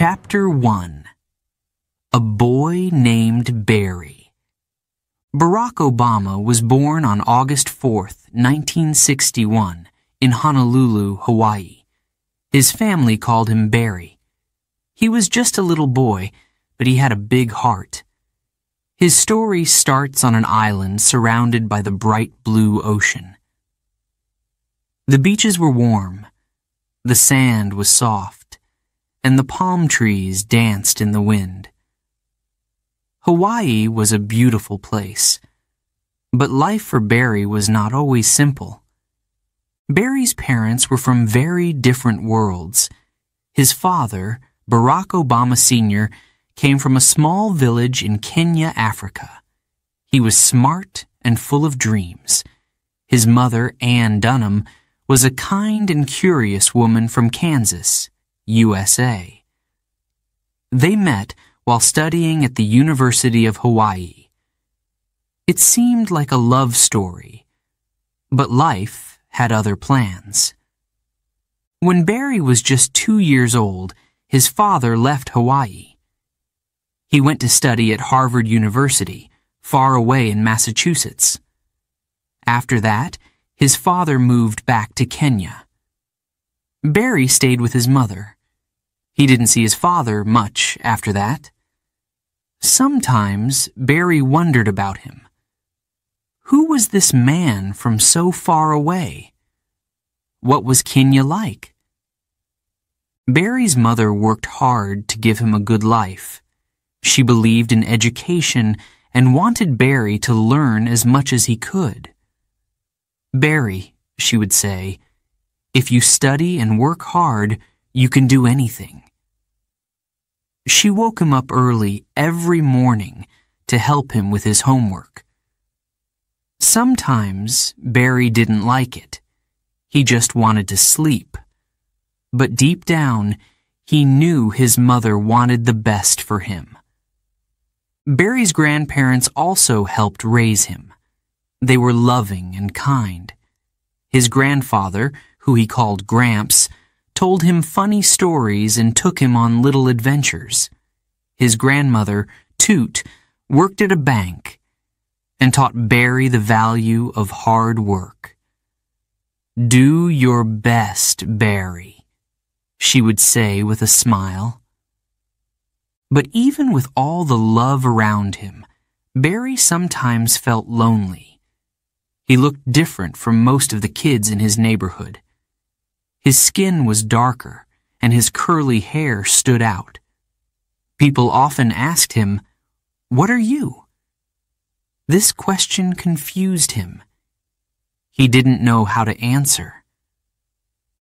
Chapter 1. A Boy Named Barry. Barack Obama was born on August 4th, 1961, in Honolulu, Hawaii. His family called him Barry. He was just a little boy, but he had a big heart. His story starts on an island surrounded by the bright blue ocean. The beaches were warm, the sand was soft, and the palm trees danced in the wind. Hawaii was a beautiful place, but life for Barry was not always simple. Barry's parents were from very different worlds. His father, Barack Obama Sr., came from a small village in Kenya, Africa. He was smart and full of dreams. His mother, Ann Dunham, was a kind and curious woman from Kansas, USA. They met while studying at the University of Hawaii. It seemed like a love story, but life had other plans. When Barry was just 2 years old, his father left Hawaii. He went to study at Harvard University, far away in Massachusetts. After that, his father moved back to Kenya. Barry stayed with his mother. He didn't see his father much after that. Sometimes Barry wondered about him. Who was this man from so far away? What was Kenya like? Barry's mother worked hard to give him a good life. She believed in education and wanted Barry to learn as much as he could. "Barry," she would say, "if you study and work hard, you can do anything." She woke him up early every morning to help him with his homework. Sometimes Barry didn't like it. He just wanted to sleep. But deep down, he knew his mother wanted the best for him. Barry's grandparents also helped raise him. They were loving and kind. His grandfather, who he called Gramps, told him funny stories and took him on little adventures. His grandmother, Toot, worked at a bank and taught Barry the value of hard work. "Do your best, Barry," she would say with a smile. But even with all the love around him, Barry sometimes felt lonely. He looked different from most of the kids in his neighborhood. His skin was darker, and his curly hair stood out. People often asked him, "What are you?" This question confused him. He didn't know how to answer.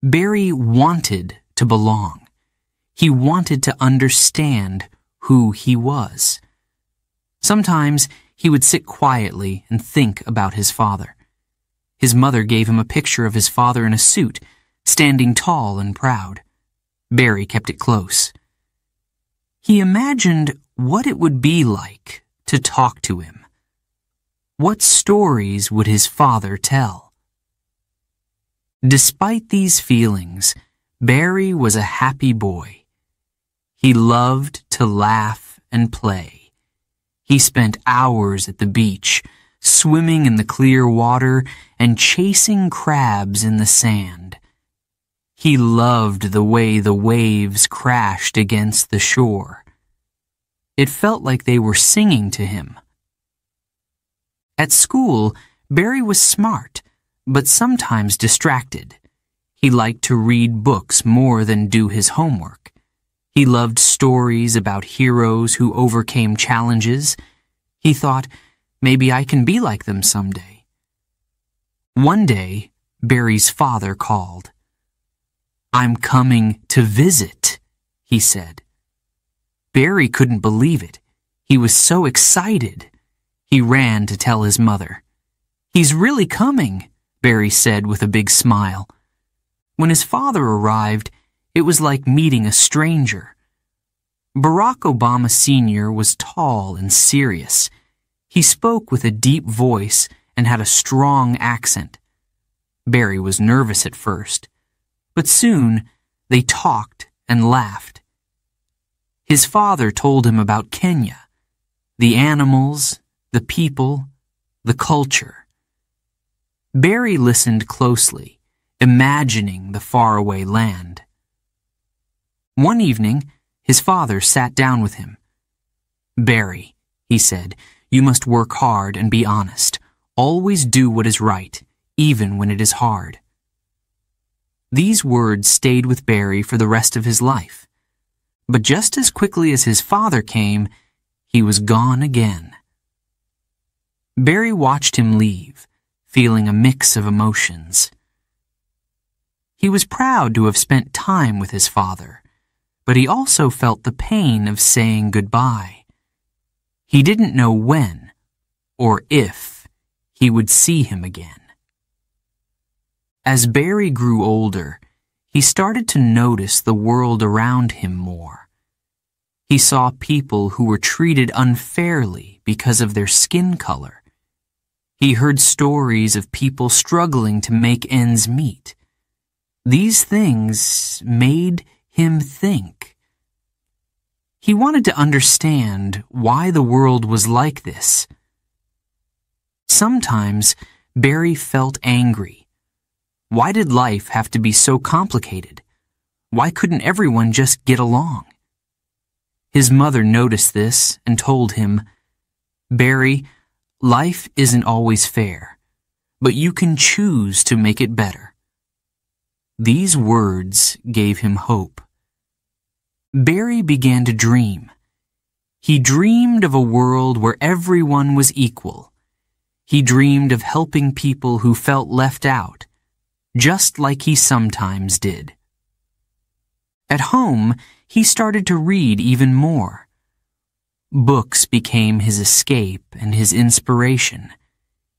Barry wanted to belong. He wanted to understand who he was. Sometimes he would sit quietly and think about his father. His mother gave him a picture of his father in a suit, standing tall and proud. Barry kept it close. He imagined what it would be like to talk to him. What stories would his father tell? Despite these feelings, Barry was a happy boy. He loved to laugh and play. He spent hours at the beach, swimming in the clear water and chasing crabs in the sand. He loved the way the waves crashed against the shore. It felt like they were singing to him. At school, Barry was smart, but sometimes distracted. He liked to read books more than do his homework. He loved stories about heroes who overcame challenges. He thought, maybe I can be like them someday. One day, Barry's father called. "I'm coming to visit," he said. Barry couldn't believe it. He was so excited. He ran to tell his mother. "He's really coming," Barry said with a big smile. When his father arrived, it was like meeting a stranger. Barack Obama Sr. was tall and serious. He spoke with a deep voice and had a strong accent. Barry was nervous at first, but soon they talked and laughed. His father told him about Kenya, the animals, the people, the culture. Barry listened closely, imagining the faraway land. One evening, his father sat down with him. "Barry," he said, "you must work hard and be honest. Always do what is right, even when it is hard." These words stayed with Barry for the rest of his life. But just as quickly as his father came, he was gone again. Barry watched him leave, feeling a mix of emotions. He was proud to have spent time with his father, but he also felt the pain of saying goodbye. He didn't know when or if he would see him again. As Barry grew older, he started to notice the world around him more. He saw people who were treated unfairly because of their skin color. He heard stories of people struggling to make ends meet. These things made him think. He wanted to understand why the world was like this. Sometimes Barry felt angry. Why did life have to be so complicated? Why couldn't everyone just get along? His mother noticed this and told him, "Barry, life isn't always fair, but you can choose to make it better." These words gave him hope. Barry began to dream. He dreamed of a world where everyone was equal. He dreamed of helping people who felt left out, just like he sometimes did. At home, he started to read even more. Books became his escape and his inspiration.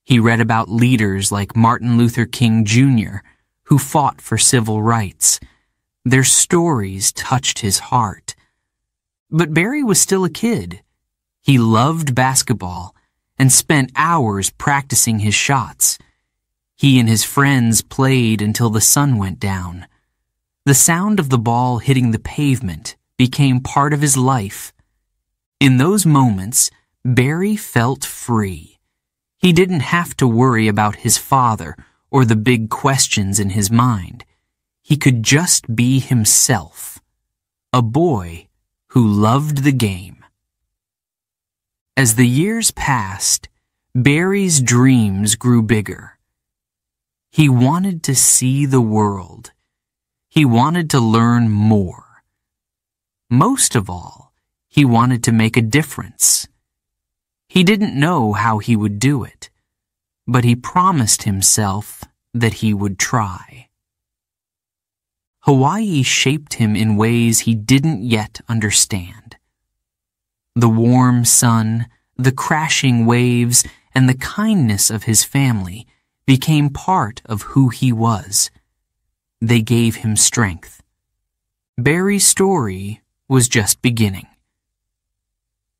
He read about leaders like Martin Luther King Jr., who fought for civil rights. Their stories touched his heart. But Barry was still a kid. He loved basketball and spent hours practicing his shots. He and his friends played until the sun went down. The sound of the ball hitting the pavement became part of his life. In those moments, Barry felt free. He didn't have to worry about his father or the big questions in his mind. He could just be himself, a boy who loved the game. As the years passed, Barry's dreams grew bigger. He wanted to see the world. He wanted to learn more. Most of all, he wanted to make a difference. He didn't know how he would do it, but he promised himself that he would try. Hawaii shaped him in ways he didn't yet understand. The warm sun, the crashing waves, and the kindness of his family became part of who he was. They gave him strength. Barry's story was just beginning.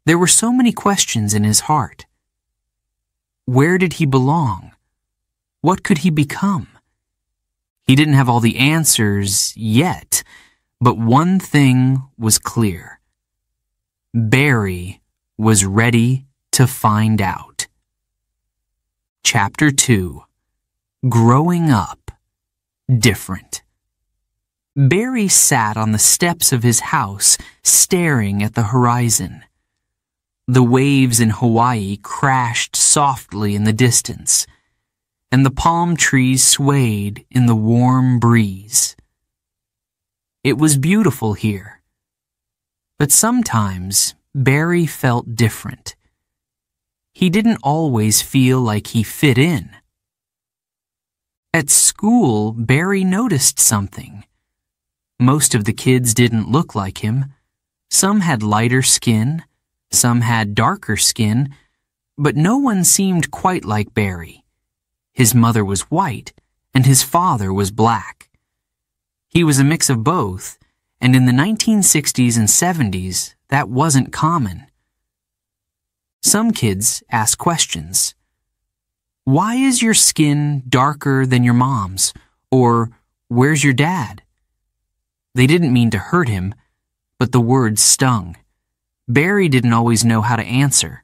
There were so many questions in his heart. Where did he belong? What could he become? He didn't have all the answers yet, but one thing was clear. Barry was ready to find out. Chapter 2. Growing Up Different. Barry sat on the steps of his house, staring at the horizon. The waves in Hawaii crashed softly in the distance, and the palm trees swayed in the warm breeze. It was beautiful here, but sometimes Barry felt different. He didn't always feel like he fit in. At school, Barry noticed something. Most of the kids didn't look like him. Some had lighter skin, some had darker skin, but no one seemed quite like Barry. His mother was white, and his father was black. He was a mix of both, and in the 1960s and 70s, that wasn't common. Some kids asked questions. Why is your skin darker than your mom's? Or, where's your dad? They didn't mean to hurt him, but the words stung. Barry didn't always know how to answer.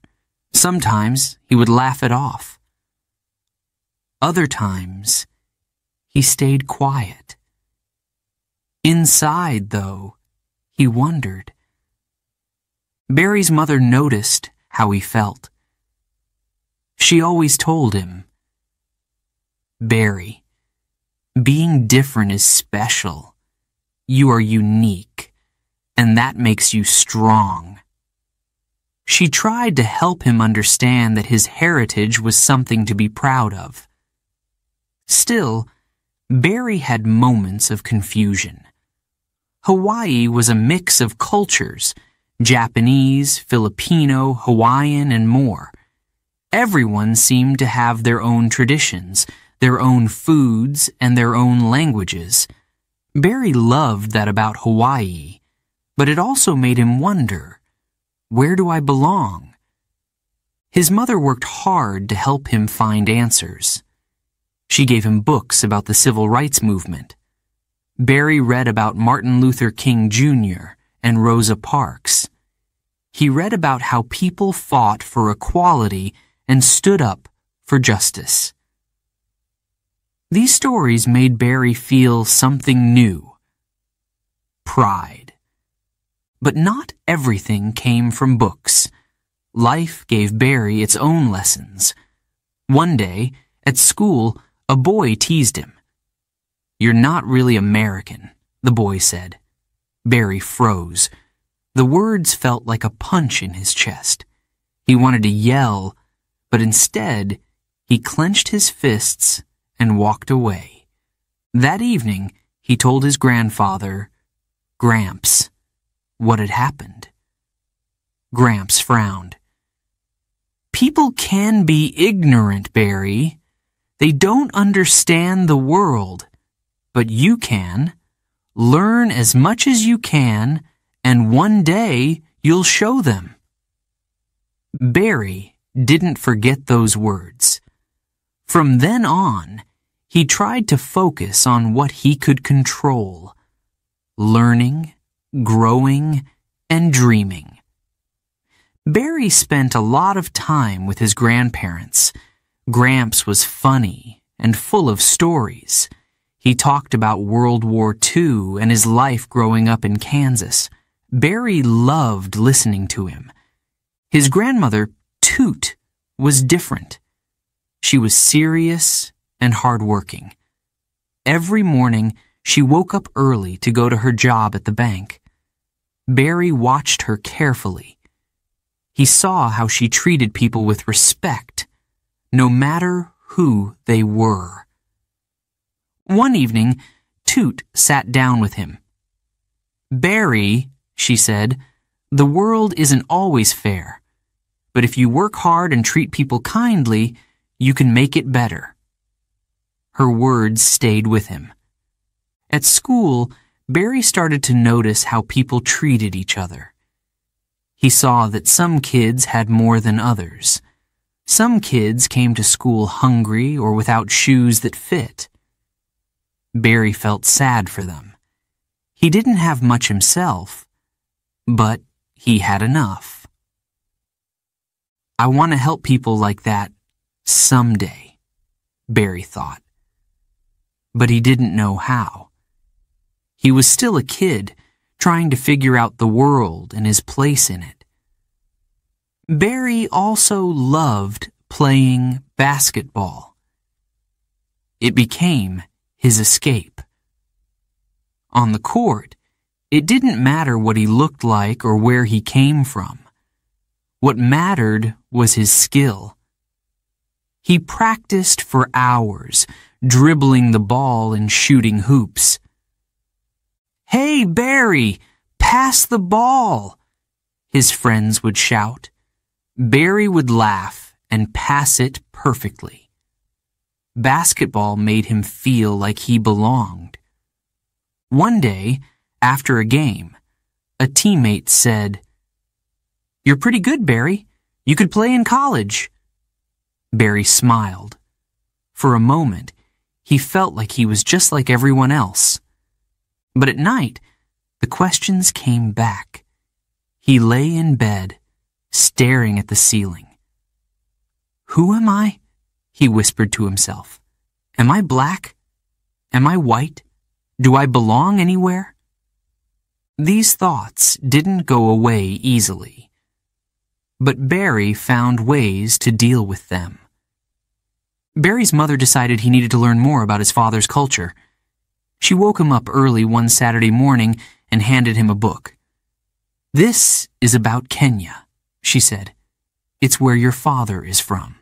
Sometimes he would laugh it off. Other times, he stayed quiet. Inside, though, he wondered. Barry's mother noticed how he felt. She always told him, "Barry, being different is special. You are unique, and that makes you strong." She tried to help him understand that his heritage was something to be proud of. Still, Barry had moments of confusion. Hawaii was a mix of cultures, Japanese, Filipino, Hawaiian, and more. Everyone seemed to have their own traditions, their own foods, and their own languages. Barry loved that about Hawaii, but it also made him wonder, where do I belong? His mother worked hard to help him find answers. She gave him books about the civil rights movement. Barry read about Martin Luther King Jr. and Rosa Parks. He read about how people fought for equality and stood up for justice. These stories made Barry feel something new: pride. But not everything came from books. Life gave Barry its own lessons. One day, at school, a boy teased him. "You're not really American," the boy said. Barry froze. The words felt like a punch in his chest. He wanted to yell, but instead, he clenched his fists and walked away. That evening, he told his grandfather, Gramps, what had happened. Gramps frowned. "People can be ignorant, Barry. They don't understand the world. But you can. Learn as much as you can, and one day you'll show them." Barry didn't forget those words. From then on, he tried to focus on what he could control: learning, growing, and dreaming. Barry spent a lot of time with his grandparents. Gramps was funny and full of stories. He talked about World War II and his life growing up in Kansas. Barry loved listening to him. His grandmother, Toot, was different. She was serious and hardworking. Every morning, she woke up early to go to her job at the bank. Barry watched her carefully. He saw how she treated people with respect, no matter who they were. One evening, Toot sat down with him. "Barry," she said, "the world isn't always fair. But if you work hard and treat people kindly, you can make it better." Her words stayed with him. At school, Barry started to notice how people treated each other. He saw that some kids had more than others. Some kids came to school hungry or without shoes that fit. Barry felt sad for them. He didn't have much himself, but he had enough. "I want to help people like that someday," Barry thought. But he didn't know how. He was still a kid, trying to figure out the world and his place in it. Barry also loved playing basketball. It became his escape. On the court, it didn't matter what he looked like or where he came from. What mattered was his skill. He practiced for hours, dribbling the ball and shooting hoops. "Hey, Barry, pass the ball," his friends would shout. Barry would laugh and pass it perfectly. Basketball made him feel like he belonged. One day, after a game, a teammate said, "You're pretty good, Barry. You could play in college." Barry smiled. For a moment, he felt like he was just like everyone else. But at night, The questions came back. He lay in bed, staring at the ceiling. "Who am I?" he whispered to himself. "Am I black? Am I white? Do I belong anywhere?" These thoughts didn't go away easily, but Barry found ways to deal with them. Barry's mother decided he needed to learn more about his father's culture. She woke him up early one Saturday morning and handed him a book. "This is about Kenya," she said. "It's where your father is from."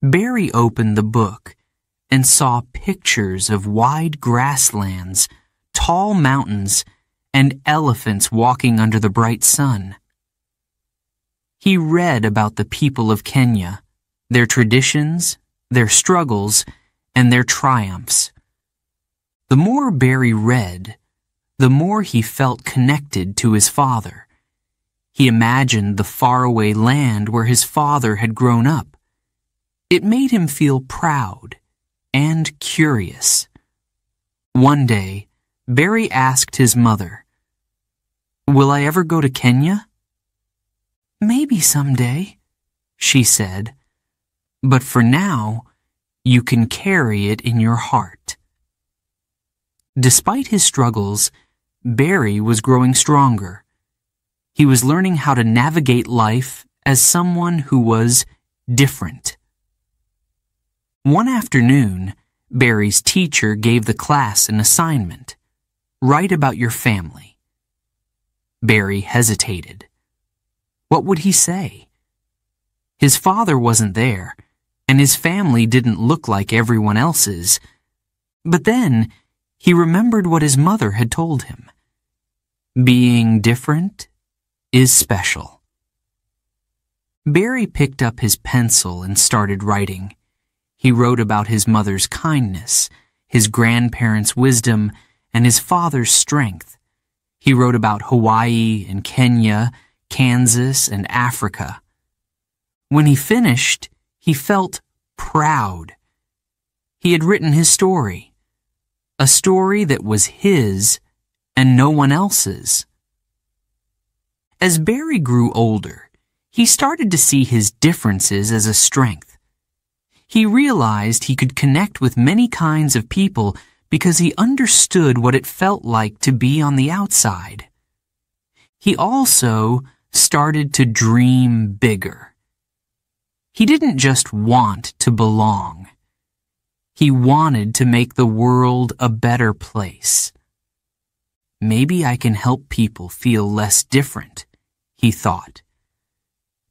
Barry opened the book and saw pictures of wide grasslands, tall mountains, and elephants walking under the bright sun. He read about the people of Kenya, their traditions, their struggles, and their triumphs. The more Barry read, the more he felt connected to his father. He imagined the faraway land where his father had grown up. It made him feel proud and curious. One day, Barry asked his mother, "Will I ever go to Kenya?" "Maybe someday," she said, "but for now, you can carry it in your heart." Despite his struggles, Barry was growing stronger. He was learning how to navigate life as someone who was different. One afternoon, Barry's teacher gave the class an assignment. Write about your family. Barry hesitated. What would he say? His father wasn't there, and his family didn't look like everyone else's. But then, he remembered what his mother had told him. Being different is special. Barry picked up his pencil and started writing. He wrote about his mother's kindness, his grandparents' wisdom, and his father's strength. He wrote about Hawaii and Kenya, Kansas, and Africa. When he finished, he felt proud. He had written his story, a story that was his and no one else's. As Barry grew older, he started to see his differences as a strength. He realized he could connect with many kinds of people because he understood what it felt like to be on the outside. He also started to dream bigger. He didn't just want to belong. He wanted to make the world a better place. Maybe I can help people feel less different, he thought.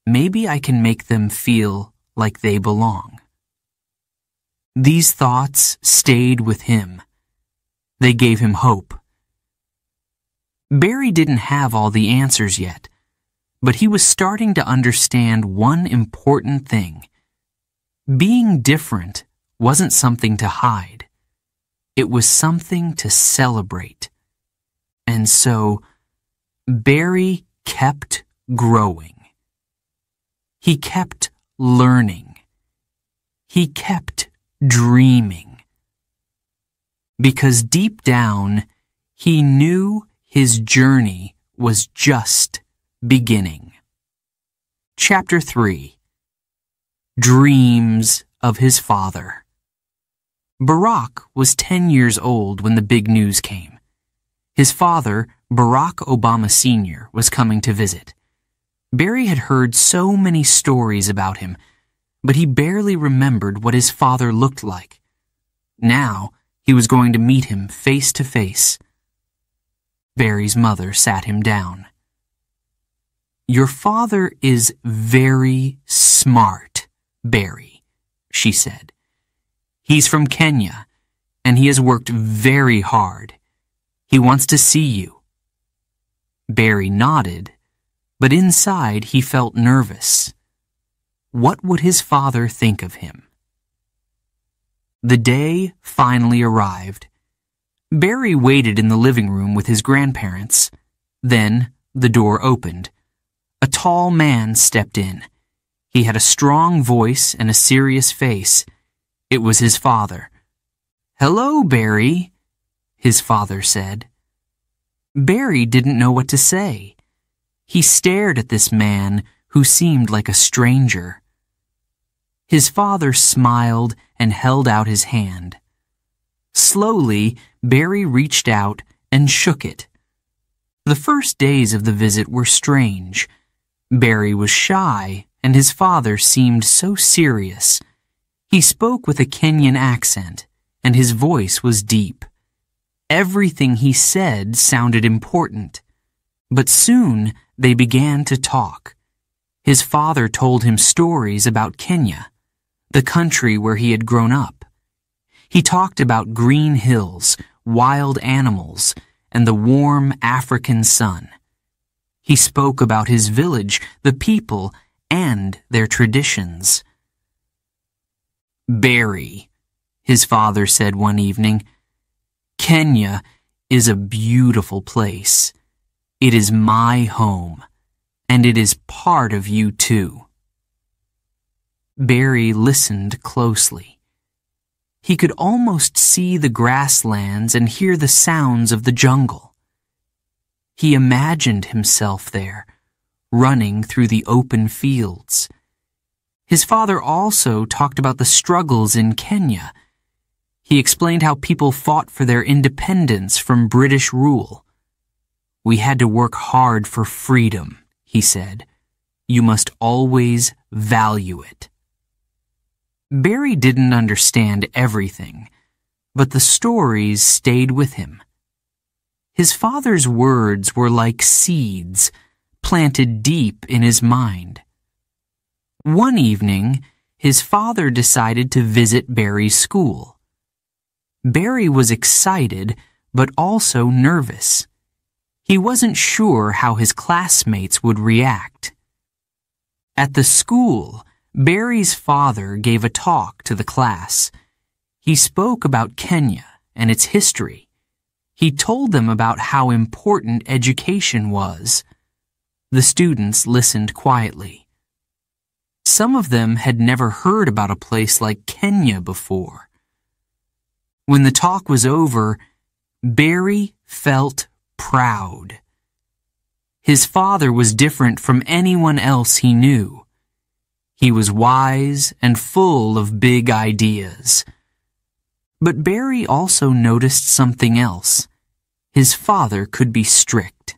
Maybe I can make them feel like they belong. These thoughts stayed with him. They gave him hope. Barry didn't have all the answers yet, but he was starting to understand one important thing. Being different wasn't something to hide. It was something to celebrate. And so, Barry kept growing. He kept learning. He kept dreaming. Because deep down, he knew his journey was just beginning. Chapter 3. Dreams of his father. Barack was 10 years old when the big news came. His father, Barack Obama Sr., was coming to visit. Barry had heard so many stories about him, but he barely remembered what his father looked like. Now, he was going to meet him face to face. Barry's mother sat him down. "Your father is very smart, Barry," she said. "He's from Kenya, and he has worked very hard. He wants to see you." Barry nodded, but inside he felt nervous. What would his father think of him? The day finally arrived. Barry waited in the living room with his grandparents. Then the door opened. A tall man stepped in. He had a strong voice and a serious face. It was his father. "Hello, Barry," his father said. Barry didn't know what to say. He stared at this man who seemed like a stranger. His father smiled and held out his hand. Slowly, Barry reached out and shook it. The first days of the visit were strange. Barry was shy, and his father seemed so serious. He spoke with a Kenyan accent, and his voice was deep. Everything he said sounded important. But soon they began to talk. His father told him stories about Kenya, the country where he had grown up. He talked about green hills, wild animals, and the warm African sun. He spoke about his village, the people, and their traditions. "Barry," his father said one evening, "Kenya is a beautiful place. It is my home, and it is part of you too." Barry listened closely. He could almost see the grasslands and hear the sounds of the jungle. He imagined himself there, running through the open fields. His father also talked about the struggles in Kenya. He explained how people fought for their independence from British rule. "We had to work hard for freedom," he said. "You must always value it." Barry didn't understand everything, but the stories stayed with him. His father's words were like seeds planted deep in his mind. One evening, his father decided to visit Barry's school. Barry was excited, but also nervous. He wasn't sure how his classmates would react. At the school, Barry's father gave a talk to the class. He spoke about Kenya and its history. He told them about how important education was. The students listened quietly. Some of them had never heard about a place like Kenya before. When the talk was over, Barry felt proud. His father was different from anyone else he knew. He was wise and full of big ideas. But Barry also noticed something else. His father could be strict.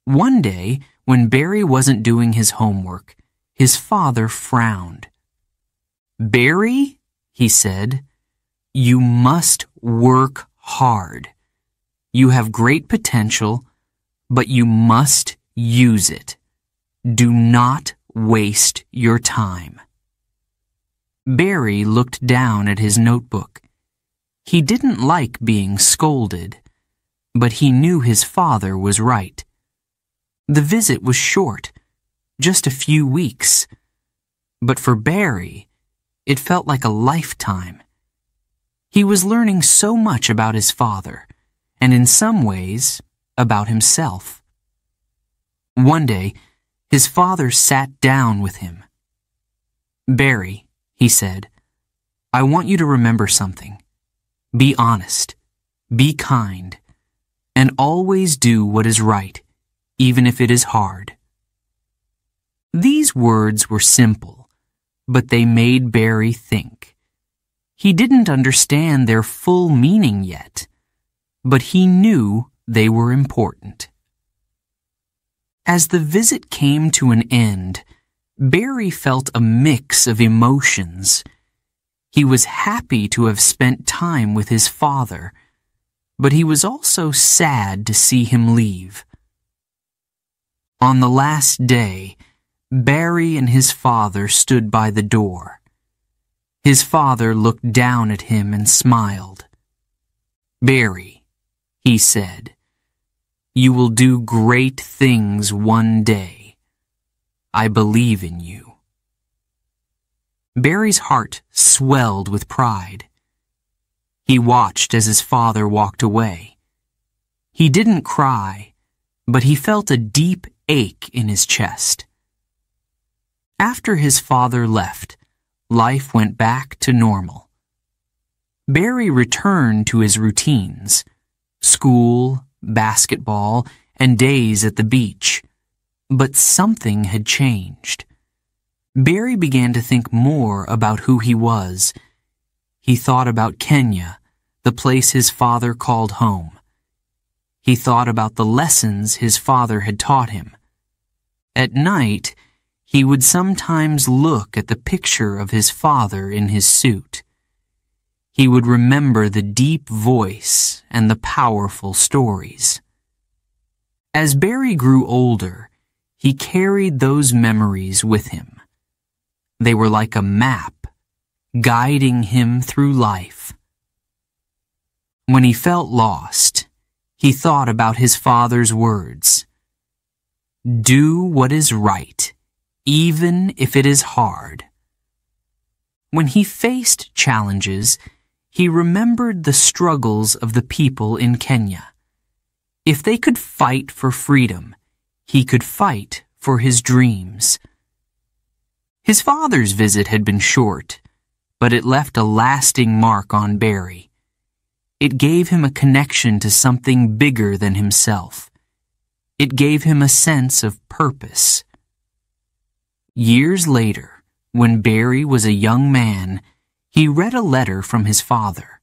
One day, when Barry wasn't doing his homework, his father frowned. "Barry," he said, "you must work hard. You have great potential, but you must use it. Do not waste your time." Barry looked down at his notebook. He didn't like being scolded, but he knew his father was right. The visit was short, just a few weeks, but for Barry, it felt like a lifetime. He was learning so much about his father, and in some ways, about himself. One day, his father sat down with him. "Barry," he said, "I want you to remember something. Be honest, be kind, and always do what is right, even if it is hard." These words were simple, but they made Barry think. He didn't understand their full meaning yet, but he knew they were important. As the visit came to an end, Barry felt a mix of emotions. He was happy to have spent time with his father, but he was also sad to see him leave. On the last day, Barry and his father stood by the door. His father looked down at him and smiled. "Barry," he said, "you will do great things one day. I believe in you." Barry's heart swelled with pride. He watched as his father walked away. He didn't cry, but he felt a deep ache in his chest. After his father left, life went back to normal. Barry returned to his routines: school, basketball, and days at the beach. But something had changed. Barry began to think more about who he was. He thought about Kenya, the place his father called home. He thought about the lessons his father had taught him. At night, he would sometimes look at the picture of his father in his suit. He would remember the deep voice and the powerful stories. As Barry grew older, he carried those memories with him. They were like a map, guiding him through life. When he felt lost, he thought about his father's words. Do what is right, even if it is hard. When he faced challenges, he remembered the struggles of the people in Kenya. If they could fight for freedom, he could fight for his dreams. His father's visit had been short, but it left a lasting mark on Barry. It gave him a connection to something bigger than himself. It gave him a sense of purpose. Years later, when Barry was a young man, he read a letter from his father.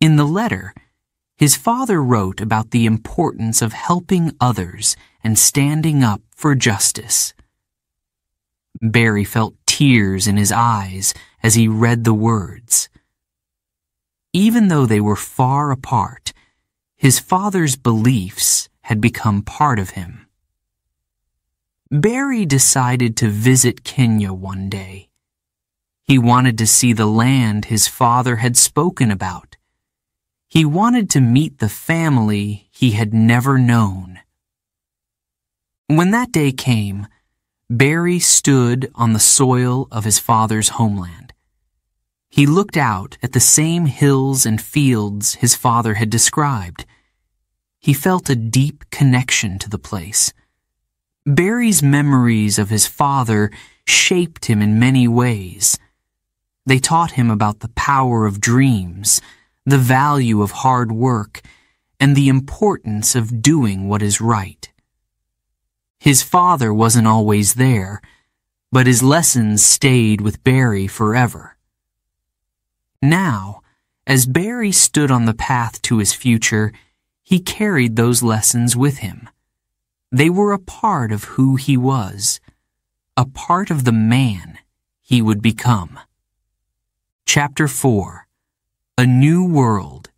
In the letter, his father wrote about the importance of helping others and standing up for justice. Barry felt tears in his eyes as he read the words. Even though they were far apart, his father's beliefs had become part of him. Barry decided to visit Kenya one day. He wanted to see the land his father had spoken about. He wanted to meet the family he had never known. When that day came, Barry stood on the soil of his father's homeland. He looked out at the same hills and fields his father had described. He felt a deep connection to the place. Barry's memories of his father shaped him in many ways. They taught him about the power of dreams, the value of hard work, and the importance of doing what is right. His father wasn't always there, but his lessons stayed with Barry forever. Now, as Barry stood on the path to his future, he carried those lessons with him. They were a part of who he was, a part of the man he would become. Chapter 4: A New World.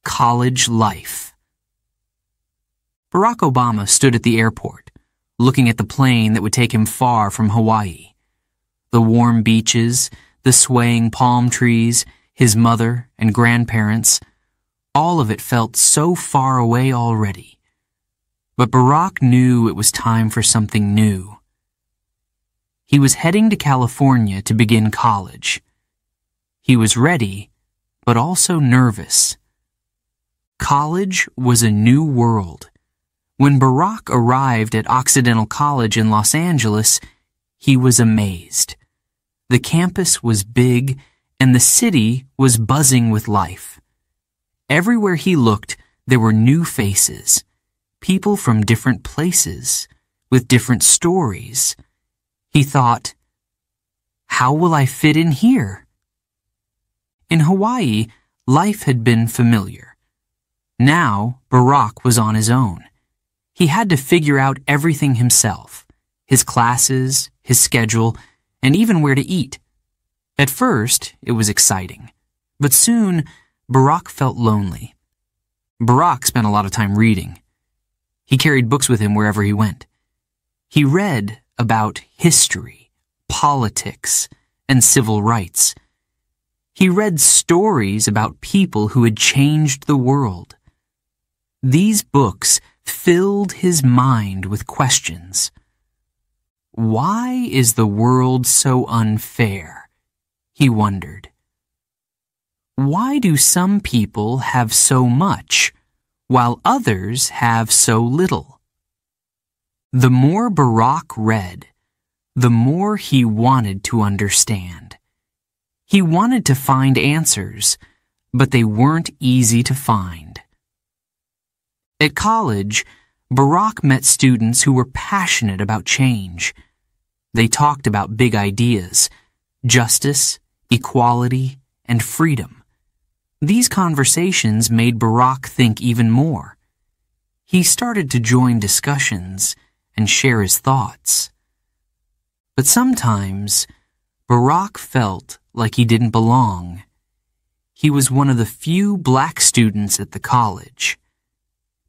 College Life. Barack Obama stood at the airport, looking at the plane that would take him far from Hawaii. The warm beaches, the swaying palm trees, his mother and grandparents, all of it felt so far away already. But Barack knew it was time for something new. He was heading to California to begin college. He was ready, but also nervous. College was a new world. When Barack arrived at Occidental College in Los Angeles, he was amazed. The campus was big, and the city was buzzing with life. Everywhere he looked, there were new faces, people from different places, with different stories. He thought, how will I fit in here? In Hawaii, life had been familiar. Now, Barack was on his own. He had to figure out everything himself, his classes, his schedule, and even where to eat. At first, it was exciting, but soon, Barack felt lonely. Barack spent a lot of time reading. He carried books with him wherever he went. He read about history, politics, and civil rights. He read stories about people who had changed the world. These books filled his mind with questions. Why is the world so unfair? He wondered. Why do some people have so much, while others have so little? The more Barack read, the more he wanted to understand. He wanted to find answers, but they weren't easy to find. At college, Barack met students who were passionate about change. They talked about big ideas: justice, equality, and freedom. These conversations made Barack think even more. He started to join discussions and share his thoughts. But sometimes, Barack felt like he didn't belong. He was one of the few black students at the college.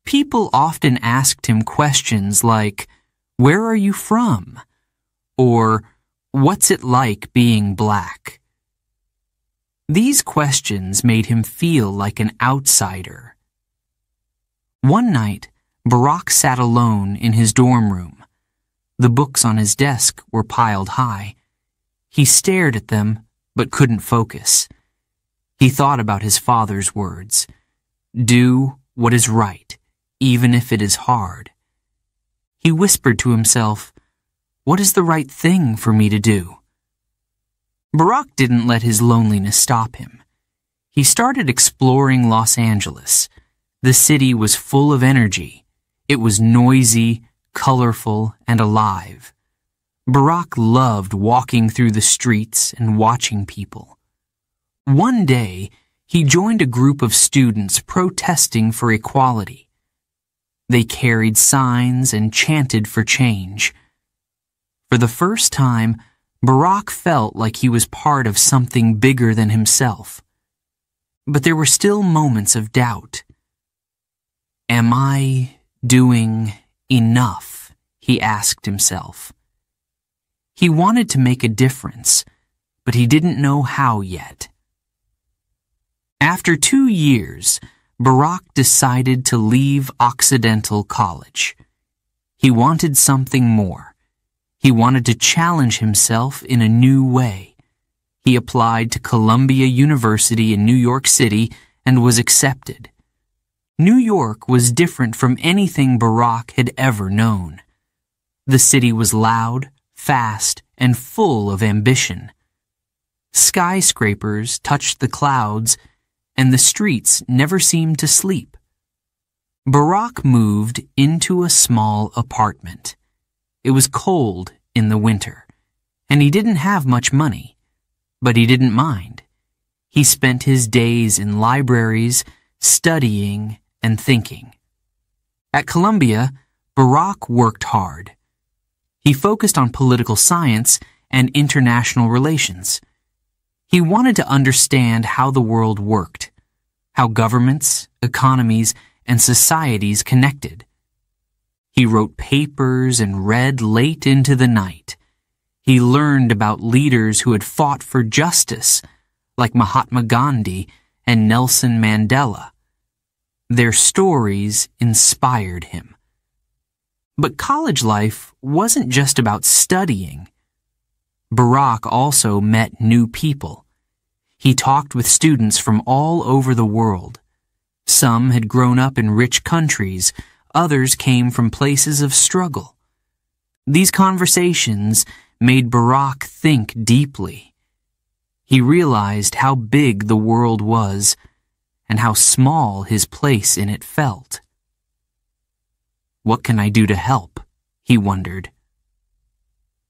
People often asked him questions like, "Where are you from?" or "What's it like being black?" These questions made him feel like an outsider. One night, Barack sat alone in his dorm room. The books on his desk were piled high. He stared at them, but couldn't focus. He thought about his father's words: "Do what is right, even if it is hard." He whispered to himself, "What is the right thing for me to do?" Barack didn't let his loneliness stop him. He started exploring Los Angeles. The city was full of energy. It was noisy, colorful, and alive. Barack loved walking through the streets and watching people. One day, he joined a group of students protesting for equality. They carried signs and chanted for change. For the first time, Barack felt like he was part of something bigger than himself. But there were still moments of doubt. "Am I doing enough?" he asked himself. He wanted to make a difference, but he didn't know how yet. After 2 years, Barack decided to leave Occidental College. He wanted something more. He wanted to challenge himself in a new way. He applied to Columbia University in New York City and was accepted. New York was different from anything Barack had ever known. The city was loud, fast, and full of ambition. Skyscrapers touched the clouds, and the streets never seemed to sleep. Barack moved into a small apartment. It was cold in the winter, and he didn't have much money, but he didn't mind. He spent his days in libraries, studying and thinking. At Columbia, Barack worked hard. He focused on political science and international relations. He wanted to understand how the world worked, how governments, economies, and societies connected. He wrote papers and read late into the night. He learned about leaders who had fought for justice, like Mahatma Gandhi and Nelson Mandela. Their stories inspired him. But college life wasn't just about studying. Barack also met new people. He talked with students from all over the world. Some had grown up in rich countries, others came from places of struggle. These conversations made Barack think deeply. He realized how big the world was and how small his place in it felt. "What can I do to help?" he wondered.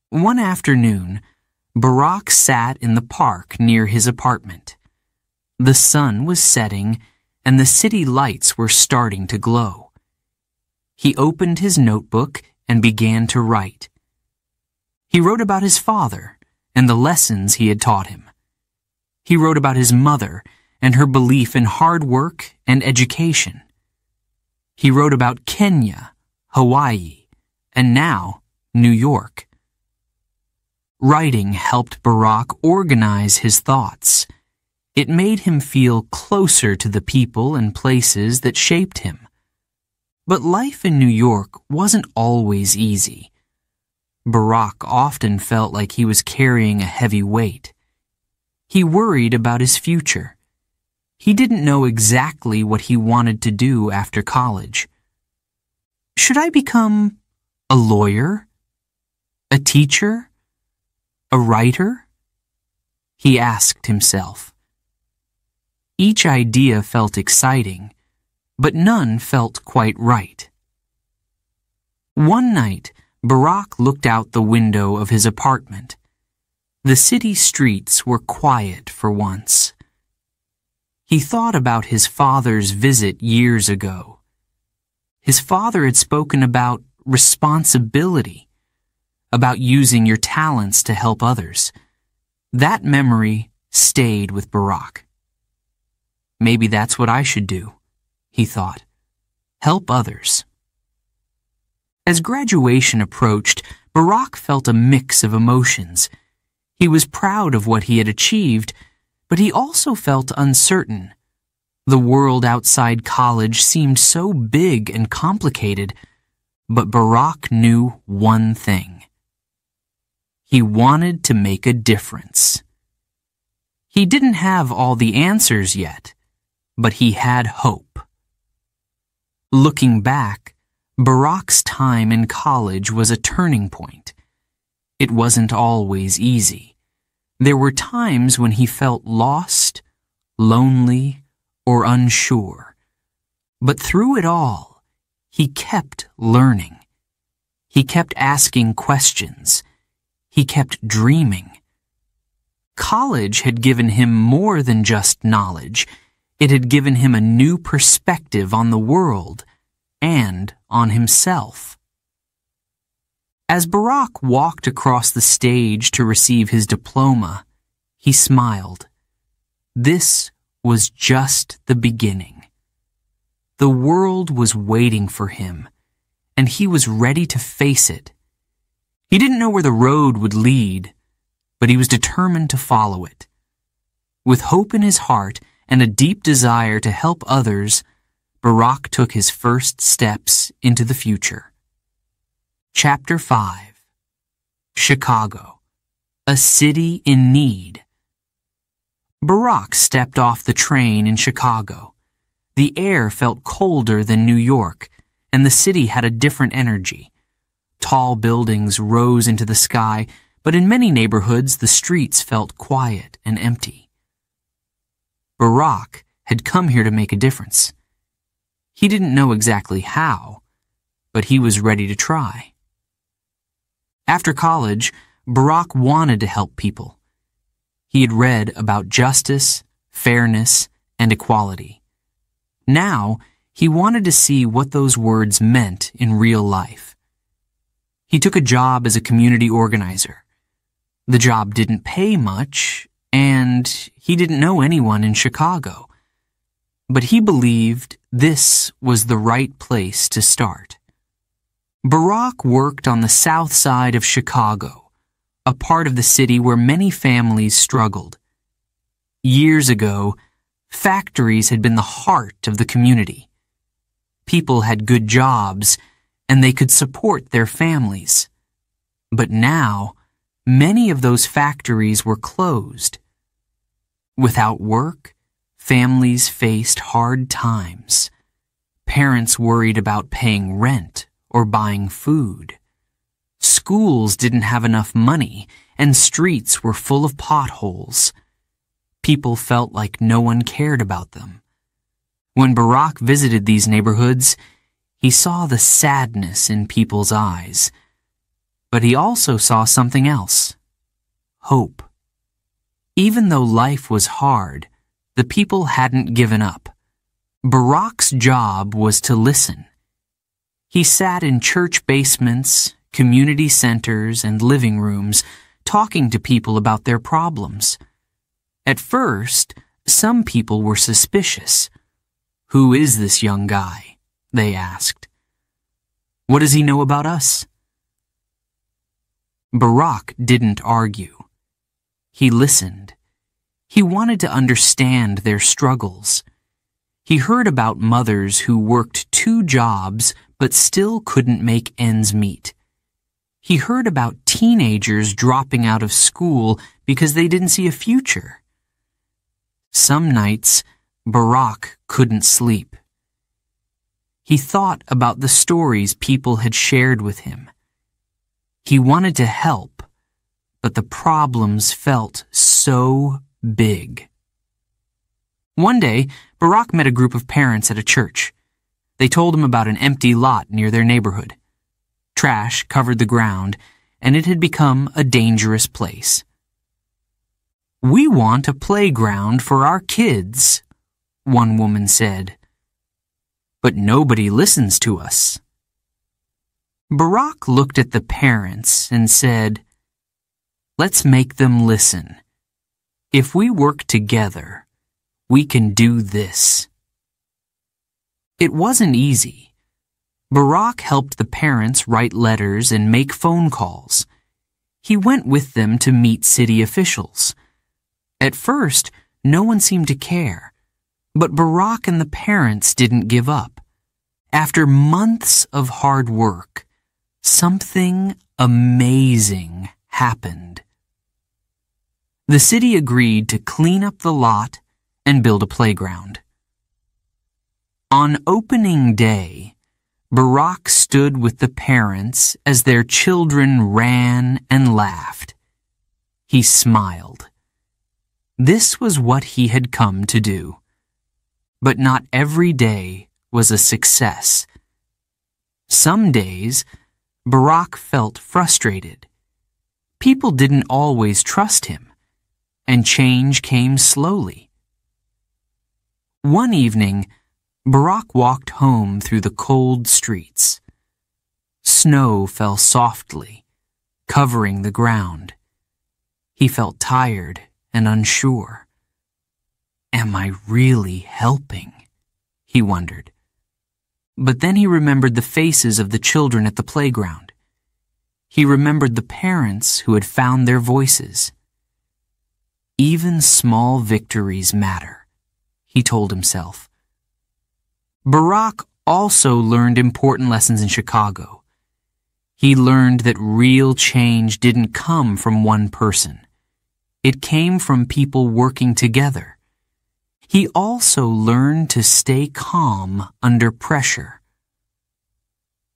One afternoon, Barack sat in the park near his apartment. The sun was setting and the city lights were starting to glow. He opened his notebook and began to write. He wrote about his father and the lessons he had taught him. He wrote about his mother and her belief in hard work and education. He wrote about Kenya, Hawaii, and now New York. Writing helped Barack organize his thoughts. It made him feel closer to the people and places that shaped him. But life in New York wasn't always easy. Barack often felt like he was carrying a heavy weight. He worried about his future. He didn't know exactly what he wanted to do after college. Should I become a lawyer? A teacher? A writer? He asked himself. Each idea felt exciting, but none felt quite right. One night, Barak looked out the window of his apartment. The city streets were quiet for once. He thought about his father's visit years ago. His father had spoken about responsibility, about using your talents to help others. That memory stayed with Barak. Maybe that's what I should do, he thought. Help others. As graduation approached, Barak felt a mix of emotions. He was proud of what he had achieved, but he also felt uncertain. The world outside college seemed so big and complicated, but Barak knew one thing. He wanted to make a difference. He didn't have all the answers yet, but he had hope. Looking back, Barak's time in college was a turning point. It wasn't always easy. There were times when he felt lost, lonely, or unsure. But through it all, he kept learning. He kept asking questions. He kept dreaming. College had given him more than just knowledge. It had given him a new perspective on the world and on himself. As Barak walked across the stage to receive his diploma, he smiled. This was just the beginning. The world was waiting for him, and he was ready to face it. He didn't know where the road would lead, but he was determined to follow it. With hope in his heart and a deep desire to help others, Barak took his first steps into the future. Chapter 5. Chicago, a city in need. Barak stepped off the train in Chicago. The air felt colder than New York, and the city had a different energy. Tall buildings rose into the sky, but in many neighborhoods the streets felt quiet and empty. Barak had come here to make a difference. He didn't know exactly how, but he was ready to try. After college, Barak wanted to help people. He had read about justice, fairness, and equality. Now, he wanted to see what those words meant in real life. He took a job as a community organizer. The job didn't pay much, and he didn't know anyone in Chicago. But he believed this was the right place to start. Barak worked on the south side of Chicago, a part of the city where many families struggled. Years ago, factories had been the heart of the community. People had good jobs, and they could support their families. But now, many of those factories were closed. Without work, families faced hard times. Parents worried about paying rent or buying food. Schools didn't have enough money, and streets were full of potholes. People felt like no one cared about them. When Barak visited these neighborhoods, he saw the sadness in people's eyes. But he also saw something else: hope. Even though life was hard, the people hadn't given up. Barak's job was to listen. He sat in church basements, community centers, and living rooms, talking to people about their problems. At first, some people were suspicious. "Who is this young guy?" they asked. "What does he know about us?" Barak didn't argue. He listened. He wanted to understand their struggles. He heard about mothers who worked 2 jobs but still couldn't make ends meet. He heard about teenagers dropping out of school because they didn't see a future. Some nights, Barak couldn't sleep. He thought about the stories people had shared with him. He wanted to help, but the problems felt so big. One day, Barak met a group of parents at a church. They told him about an empty lot near their neighborhood. Trash covered the ground, and it had become a dangerous place. "We want a playground for our kids," one woman said. "But nobody listens to us." Barack looked at the parents and said, "Let's make them listen. If we work together, we can do this." It wasn't easy. Barack helped the parents write letters and make phone calls. He went with them to meet city officials. At first, no one seemed to care, but Barack and the parents didn't give up. After months of hard work, something amazing happened. The city agreed to clean up the lot and build a playground. On opening day, Barack stood with the parents as their children ran and laughed. He smiled. This was what he had come to do. But not every day was a success. Some days, Barack felt frustrated. People didn't always trust him, and change came slowly. One evening, Barack walked home through the cold streets. Snow fell softly, covering the ground. He felt tired and unsure. Am I really helping? He wondered. But then he remembered the faces of the children at the playground. He remembered the parents who had found their voices. Even small victories matter, he told himself. Barack also learned important lessons in Chicago. He learned that real change didn't come from one person. It came from people working together. He also learned to stay calm under pressure.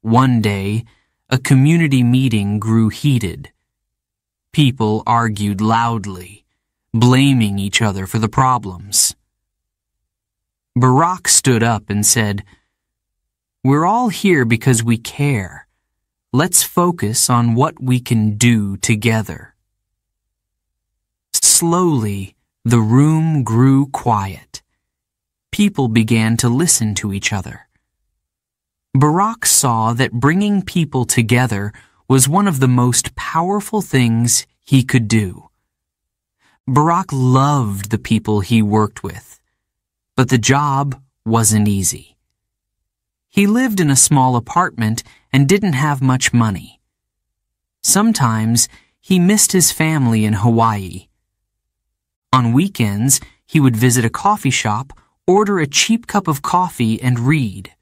One day, a community meeting grew heated. People argued loudly, blaming each other for the problems. Barack stood up and said, "We're all here because we care. Let's focus on what we can do together." Slowly, the room grew quiet. People began to listen to each other. Barack saw that bringing people together was one of the most powerful things he could do. Barack loved the people he worked with, but the job wasn't easy. He lived in a small apartment and didn't have much money. Sometimes he missed his family in Hawaii. On weekends, he would visit a coffee shop, order a cheap cup of coffee, and read.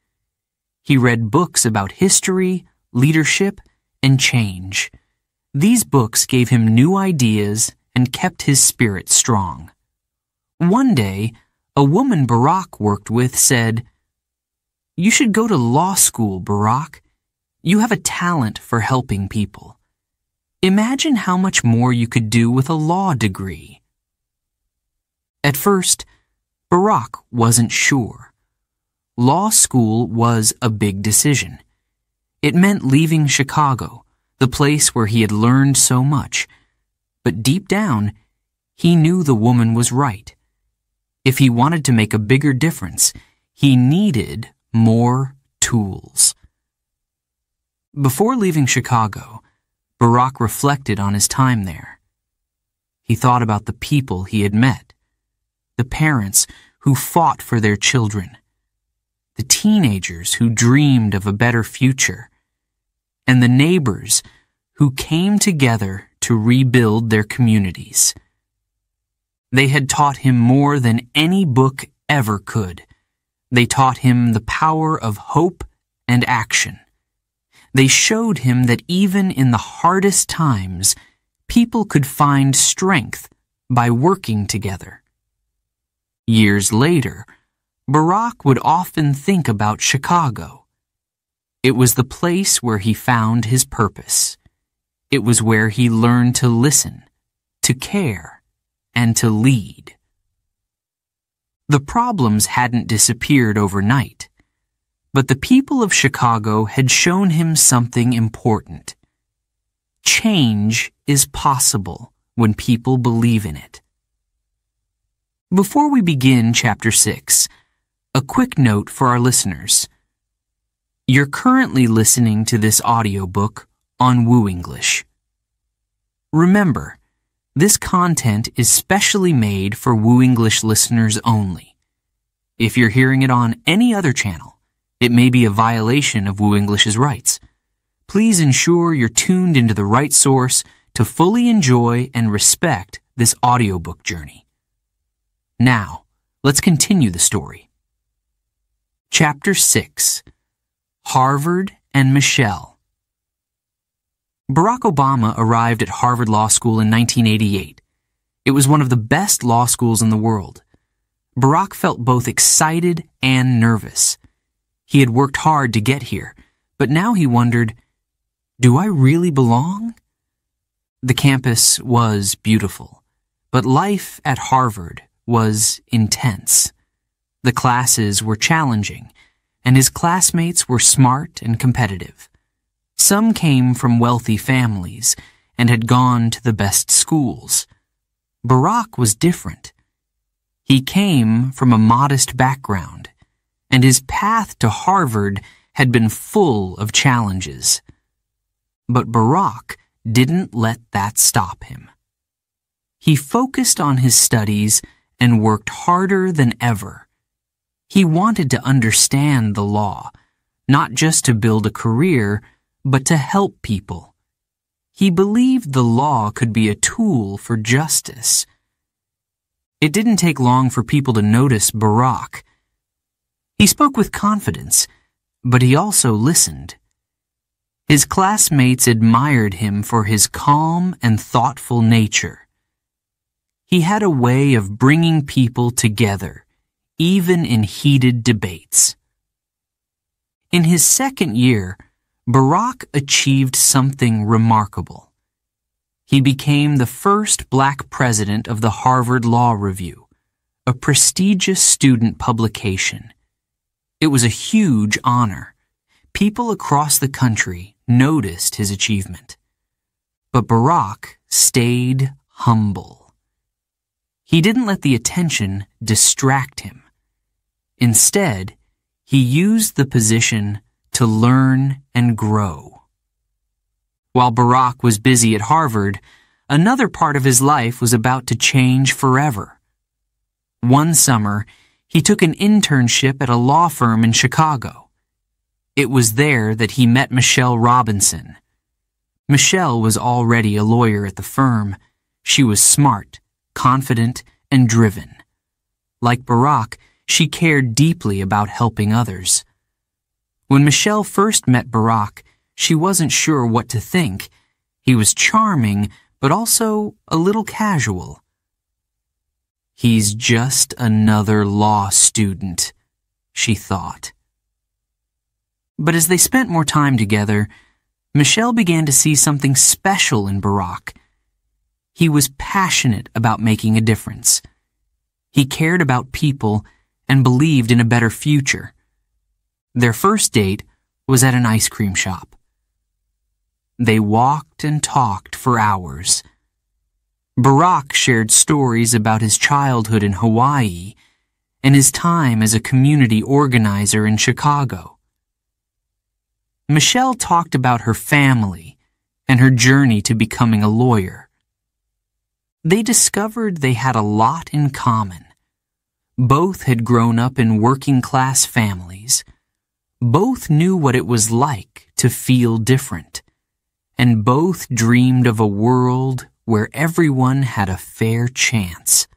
He read books about history, leadership, and change. These books gave him new ideas and kept his spirit strong. One day, a woman Barack worked with said, "You should go to law school, Barack. You have a talent for helping people. Imagine how much more you could do with a law degree." At first, Barack wasn't sure. Law school was a big decision. It meant leaving Chicago, the place where he had learned so much. But deep down, he knew the woman was right. If he wanted to make a bigger difference, he needed more tools. Before leaving Chicago, Barack reflected on his time there. He thought about the people he had met. The parents who fought for their children, the teenagers who dreamed of a better future, and the neighbors who came together to rebuild their communities. They had taught him more than any book ever could. They taught him the power of hope and action. They showed him that even in the hardest times, people could find strength by working together. Years later, Barack would often think about Chicago. It was the place where he found his purpose. It was where he learned to listen, to care, and to lead. The problems hadn't disappeared overnight. But the people of Chicago had shown him something important. Change is possible when people believe in it. Before we begin Chapter 6, a quick note for our listeners. You're currently listening to this audiobook on Woo English. Remember, this content is specially made for Woo English listeners only. If you're hearing it on any other channel, it may be a violation of Woo English's rights. Please ensure you're tuned into the right source to fully enjoy and respect this audiobook journey. Now, let's continue the story. Chapter 6. Harvard and Michelle. Barack Obama arrived at Harvard Law School in 1988. It was one of the best law schools in the world. Barack felt both excited and nervous. He had worked hard to get here, but now he wondered, do I really belong? The campus was beautiful, but life at Harvard was intense. The classes were challenging, and his classmates were smart and competitive. Some came from wealthy families and had gone to the best schools. Barack was different. He came from a modest background, and his path to Harvard had been full of challenges. But Barack didn't let that stop him. He focused on his studies and worked harder than ever. He wanted to understand the law, not just to build a career, but to help people. He believed the law could be a tool for justice. It didn't take long for people to notice Barack. He spoke with confidence, but he also listened. His classmates admired him for his calm and thoughtful nature. He had a way of bringing people together, even in heated debates. In his second year, Barack achieved something remarkable. He became the first black president of the Harvard Law Review, a prestigious student publication. It was a huge honor. People across the country noticed his achievement. But Barack stayed humble. He didn't let the attention distract him. Instead, he used the position to learn and grow. While Barack was busy at Harvard, another part of his life was about to change forever. One summer, he took an internship at a law firm in Chicago. It was there that he met Michelle Robinson. Michelle was already a lawyer at the firm. She was smart, confident, and driven. Like Barack, she cared deeply about helping others. When Michelle first met Barack, she wasn't sure what to think. He was charming, but also a little casual. He's just another law student, she thought. But as they spent more time together, Michelle began to see something special in Barack. He was passionate about making a difference. He cared about people and believed in a better future. Their first date was at an ice cream shop. They walked and talked for hours. Barack shared stories about his childhood in Hawaii and his time as a community organizer in Chicago. Michelle talked about her family and her journey to becoming a lawyer. They discovered they had a lot in common. Both had grown up in working-class families. Both knew what it was like to feel different. And both dreamed of a world where everyone had a fair chance.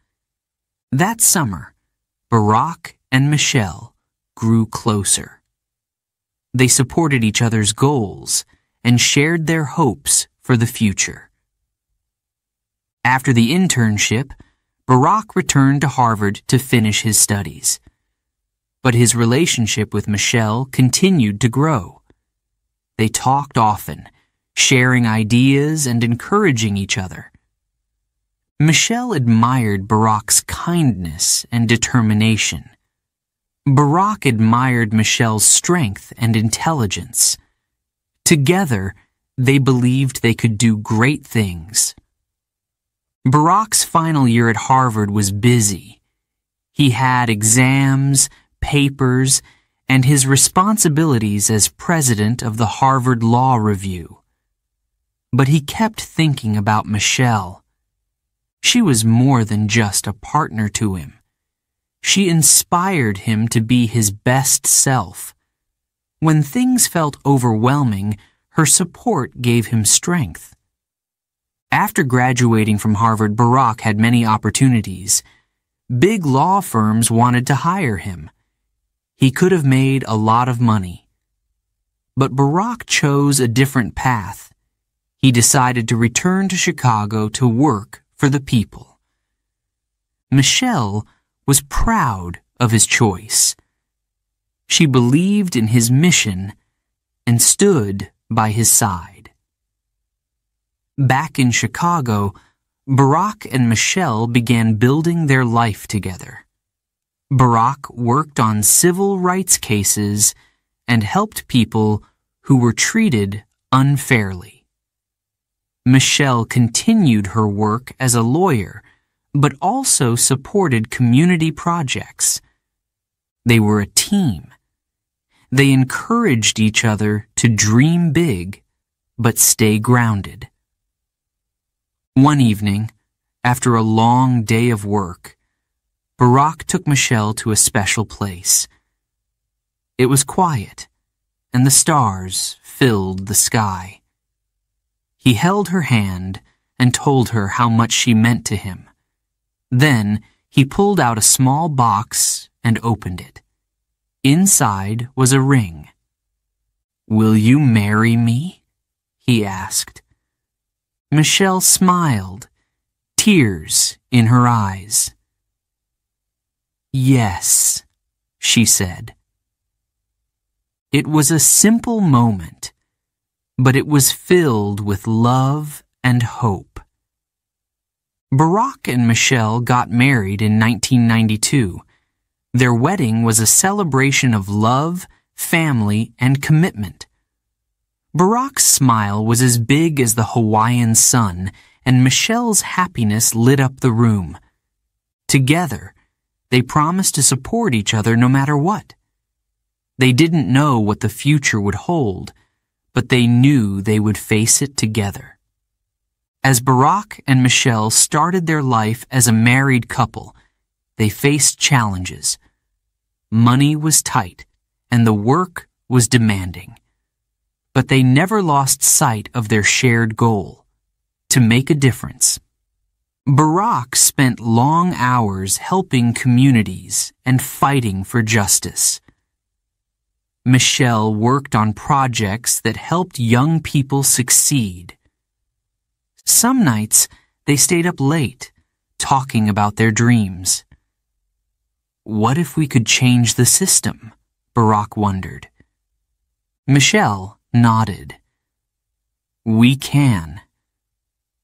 That summer, Barack and Michelle grew closer. They supported each other's goals and shared their hopes for the future. After the internship, Barack returned to Harvard to finish his studies. But his relationship with Michelle continued to grow. They talked often, sharing ideas and encouraging each other. Michelle admired Barack's kindness and determination. Barack admired Michelle's strength and intelligence. Together, they believed they could do great things. Barack's final year at Harvard was busy. He had exams, papers, and his responsibilities as president of the Harvard Law Review. But he kept thinking about Michelle. She was more than just a partner to him. She inspired him to be his best self. When things felt overwhelming, her support gave him strength. After graduating from Harvard, Barack had many opportunities. Big law firms wanted to hire him. He could have made a lot of money. But Barack chose a different path. He decided to return to Chicago to work for the people. Michelle was proud of his choice. She believed in his mission and stood by his side. Back in Chicago, Barack and Michelle began building their life together. Barack worked on civil rights cases and helped people who were treated unfairly. Michelle continued her work as a lawyer, but also supported community projects. They were a team. They encouraged each other to dream big, but stay grounded. One evening, after a long day of work, Barack took Michelle to a special place. It was quiet, and the stars filled the sky. He held her hand and told her how much she meant to him. Then he pulled out a small box and opened it. Inside was a ring. "Will you marry me?" he asked. Michelle smiled, tears in her eyes. "Yes," she said. It was a simple moment, but it was filled with love and hope. Barack and Michelle got married in 1992. Their wedding was a celebration of love, family, and commitment. Barack's smile was as big as the Hawaiian sun, and Michelle's happiness lit up the room. Together, they promised to support each other no matter what. They didn't know what the future would hold, but they knew they would face it together. As Barack and Michelle started their life as a married couple, they faced challenges. Money was tight, and the work was demanding. But they never lost sight of their shared goal: to make a difference. Barack spent long hours helping communities and fighting for justice. Michelle worked on projects that helped young people succeed. Some nights, they stayed up late, talking about their dreams. What if we could change the system? Barack wondered. Michelle nodded. We can.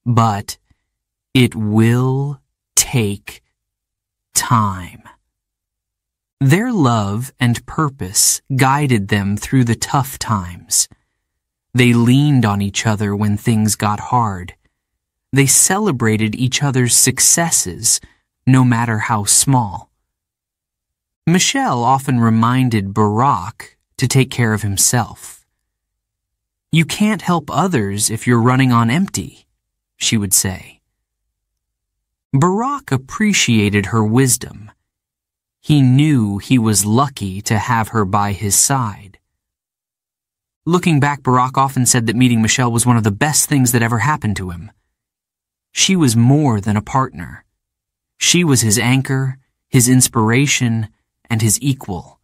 But it will take time. Their love and purpose guided them through the tough times. They leaned on each other when things got hard. They celebrated each other's successes, no matter how small. Michelle often reminded Barack to take care of himself. You can't help others if you're running on empty, she would say. Barack appreciated her wisdom. He knew he was lucky to have her by his side. Looking back, Barack often said that meeting Michelle was one of the best things that ever happened to him. She was more than a partner. She was his anchor, his inspiration, and his equal.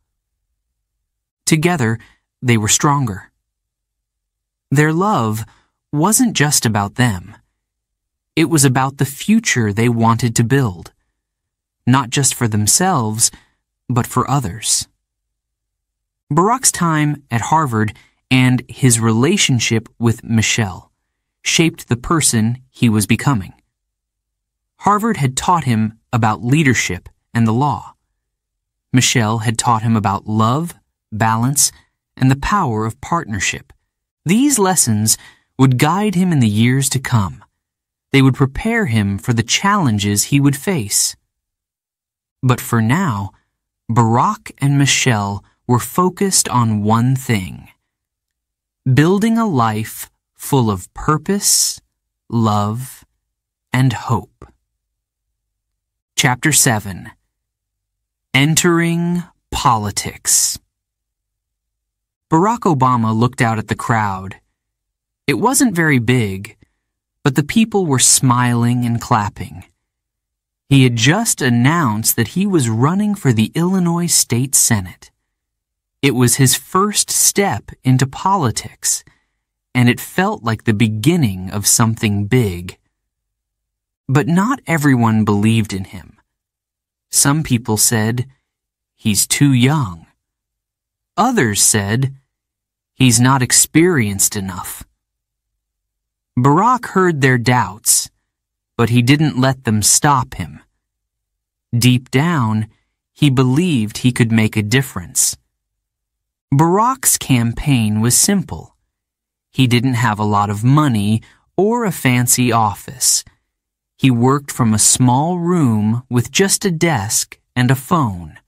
Together, they were stronger. Their love wasn't just about them. It was about the future they wanted to build, not just for themselves, but for others. Barack's time at Harvard and his relationship with Michelle shaped the person he was becoming. Harvard had taught him about leadership and the law. Michelle had taught him about love, balance, and the power of partnership. These lessons would guide him in the years to come. They would prepare him for the challenges he would face. But for now, Barack and Michelle were focused on one thing: building a life full of purpose, love, and hope. Chapter 7. Entering Politics. Barack Obama looked out at the crowd. It wasn't very big, but the people were smiling and clapping. He had just announced that he was running for the Illinois State Senate. It was his first step into politics, and it felt like the beginning of something big. But not everyone believed in him. Some people said, "He's too young." Others said, "He's not experienced enough." Barack heard their doubts, but he didn't let them stop him. Deep down, he believed he could make a difference. Barack's campaign was simple. He didn't have a lot of money or a fancy office. He worked from a small room with just a desk and a phone.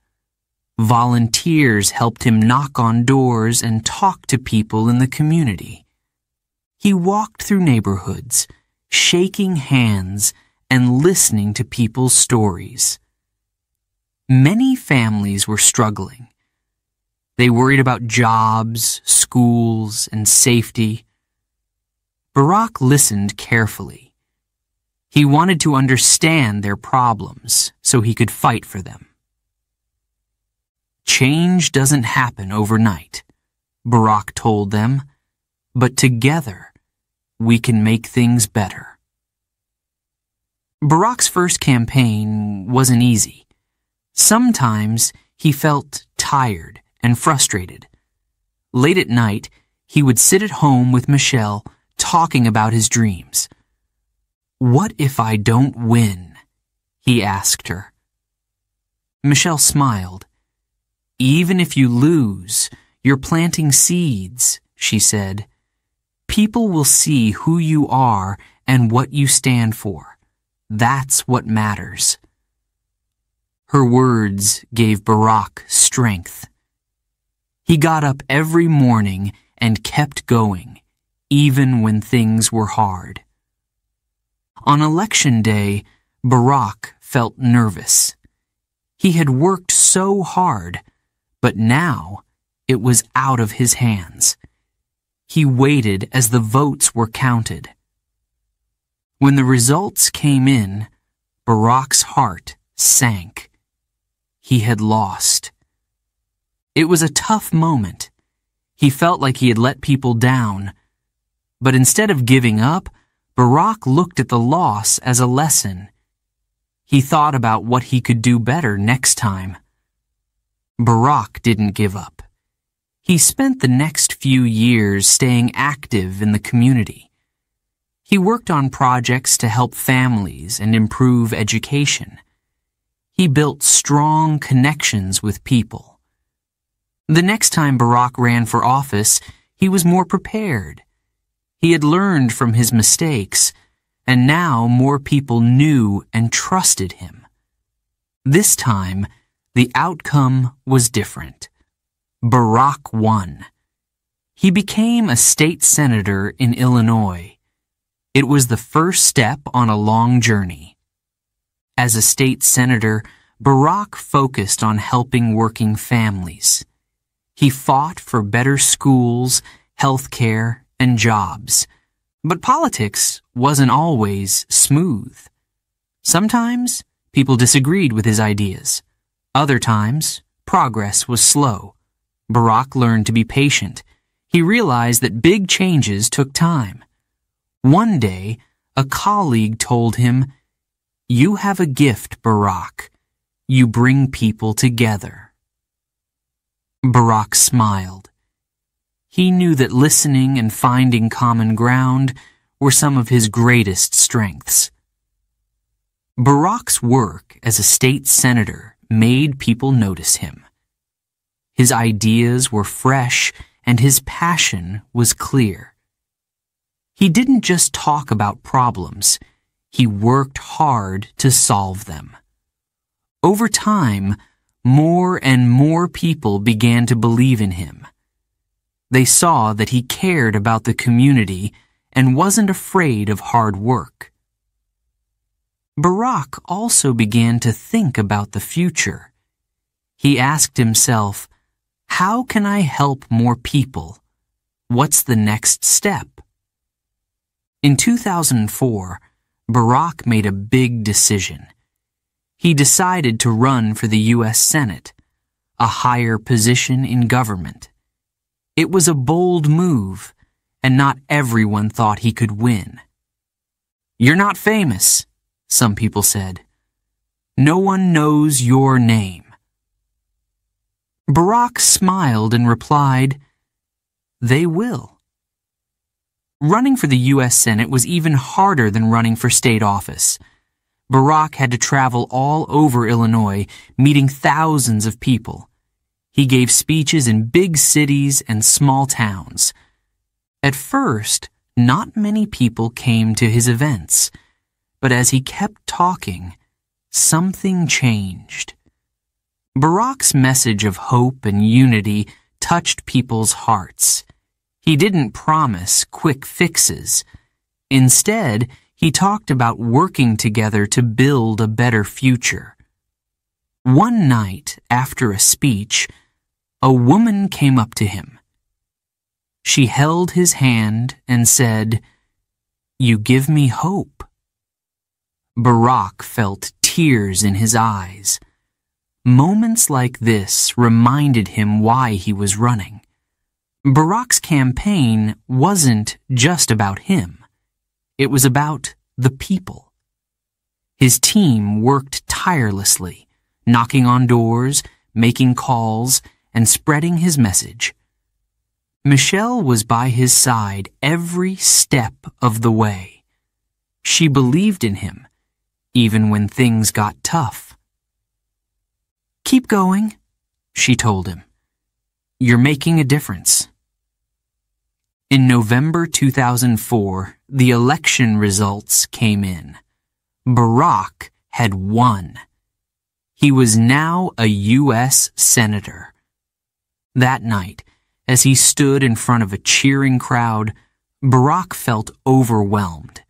Volunteers helped him knock on doors and talk to people in the community. He walked through neighborhoods, shaking hands and listening to people's stories. Many families were struggling. They worried about jobs, schools, and safety. Barack listened carefully. He wanted to understand their problems so he could fight for them. Change doesn't happen overnight, Barack told them, but together we can make things better. Barack's first campaign wasn't easy. Sometimes he felt tired and frustrated. Late at night, he would sit at home with Michelle, talking about his dreams. "What if I don't win?" he asked her. Michelle smiled. "Even if you lose, you're planting seeds," she said. "People will see who you are and what you stand for. That's what matters." Her words gave Barack strength. He got up every morning and kept going, even when things were hard. On election day, Barack felt nervous. He had worked so hard, but now it was out of his hands. He waited as the votes were counted. When the results came in, Barack's heart sank. He had lost. It was a tough moment. He felt like he had let people down. But instead of giving up, Barack looked at the loss as a lesson. He thought about what he could do better next time. Barack didn't give up. He spent the next few years staying active in the community. He worked on projects to help families and improve education. He built strong connections with people. The next time Barack ran for office, he was more prepared. He had learned from his mistakes, and now more people knew and trusted him. This time, the outcome was different. Barack won. He became a state senator in Illinois. It was the first step on a long journey. As a state senator, Barack focused on helping working families. He fought for better schools, health care, and jobs. But politics wasn't always smooth. Sometimes people disagreed with his ideas. Other times, progress was slow. Barack learned to be patient. He realized that big changes took time. One day, a colleague told him, "You have a gift, Barack. You bring people together." Barack smiled. He knew that listening and finding common ground were some of his greatest strengths. Barack's work as a state senator made people notice him. His ideas were fresh and his passion was clear. He didn't just talk about problems, he worked hard to solve them. Over time, more and more people began to believe in him. They saw that he cared about the community and wasn't afraid of hard work. Barack also began to think about the future. He asked himself, how can I help more people? What's the next step? In 2004, Barack made a big decision. He decided to run for the U.S. Senate, a higher position in government. It was a bold move, and not everyone thought he could win. "You're not famous," some people said. "No one knows your name." Barack smiled and replied, "They will." Running for the U.S. Senate was even harder than running for state office. Barack had to travel all over Illinois, meeting thousands of people. He gave speeches in big cities and small towns. At first, not many people came to his events, but as he kept talking, something changed. Barack's message of hope and unity touched people's hearts. He didn't promise quick fixes. Instead, he talked about working together to build a better future. One night after a speech, a woman came up to him. She held his hand and said, "You give me hope." Barack felt tears in his eyes. Moments like this reminded him why he was running. Barack's campaign wasn't just about him. It was about the people. His team worked tirelessly, knocking on doors, making calls, and spreading his message. Michelle was by his side every step of the way. She believed in him, even when things got tough. "Keep going," she told him. "You're making a difference." In November 2004, the election results came in. Barack had won. He was now a U.S. Senator. That night, as he stood in front of a cheering crowd, Barack felt overwhelmed.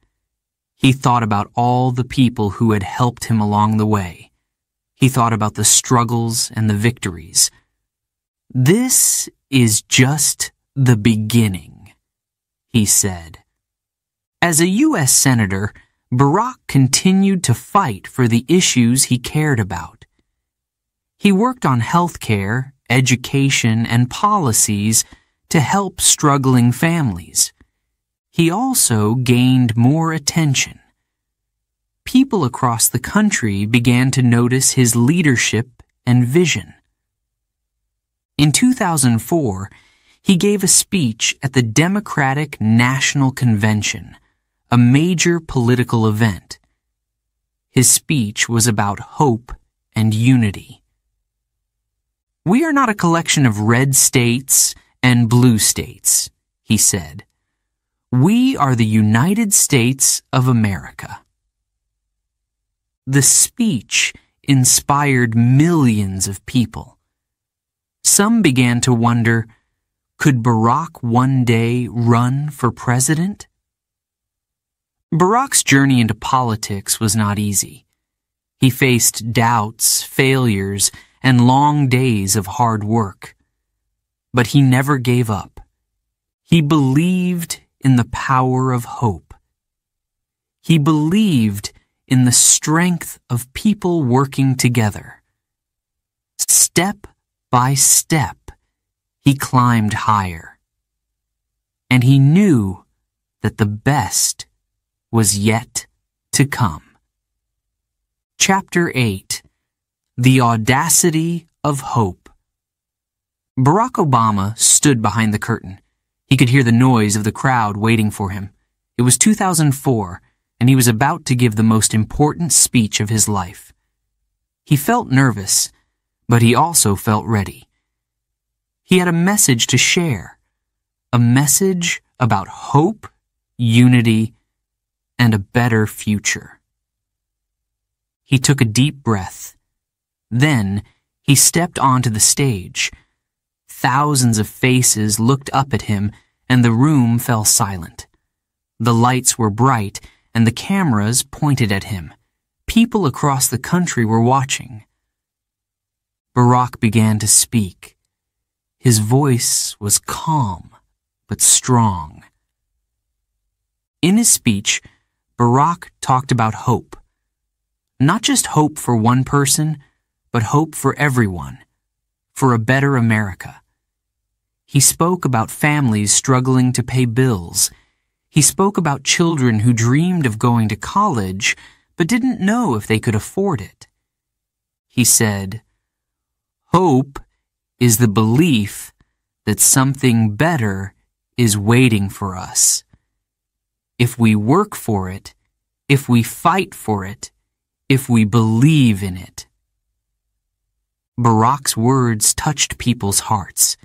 He thought about all the people who had helped him along the way. He thought about the struggles and the victories. "This is just the beginning," he said. As a U.S. Senator, Barack continued to fight for the issues he cared about. He worked on health care, education, and policies to help struggling families. He also gained more attention. People across the country began to notice his leadership and vision. In 2004, he gave a speech at the Democratic National Convention, a major political event. His speech was about hope and unity. "We are not a collection of red states and blue states," he said. "We are the United States of America." The speech inspired millions of people. Some began to wonder, could Barack one day run for president? Barack's journey into politics was not easy. He faced doubts, failures, and long days of hard work. But he never gave up. He believed in the power of hope. He believed in the strength of people working together. Step by step, he climbed higher. And he knew that the best was yet to come. Chapter 8: The Audacity of Hope. Barack Obama stood behind the curtain. He could hear the noise of the crowd waiting for him. It was 2004, and he was about to give the most important speech of his life. He felt nervous, but he also felt ready. He had a message to share, a message about hope, unity, and a better future. He took a deep breath. Then he stepped onto the stage. Thousands of faces looked up at him, and the room fell silent. The lights were bright, and the cameras pointed at him. People across the country were watching. Barack began to speak. His voice was calm, but strong. In his speech, Barack talked about hope. Not just hope for one person, but hope for everyone, for a better America. He spoke about families struggling to pay bills. He spoke about children who dreamed of going to college, but didn't know if they could afford it. He said, "Hope is the belief that something better is waiting for us. If we work for it, if we fight for it, if we believe in it." Barack's words touched people's hearts.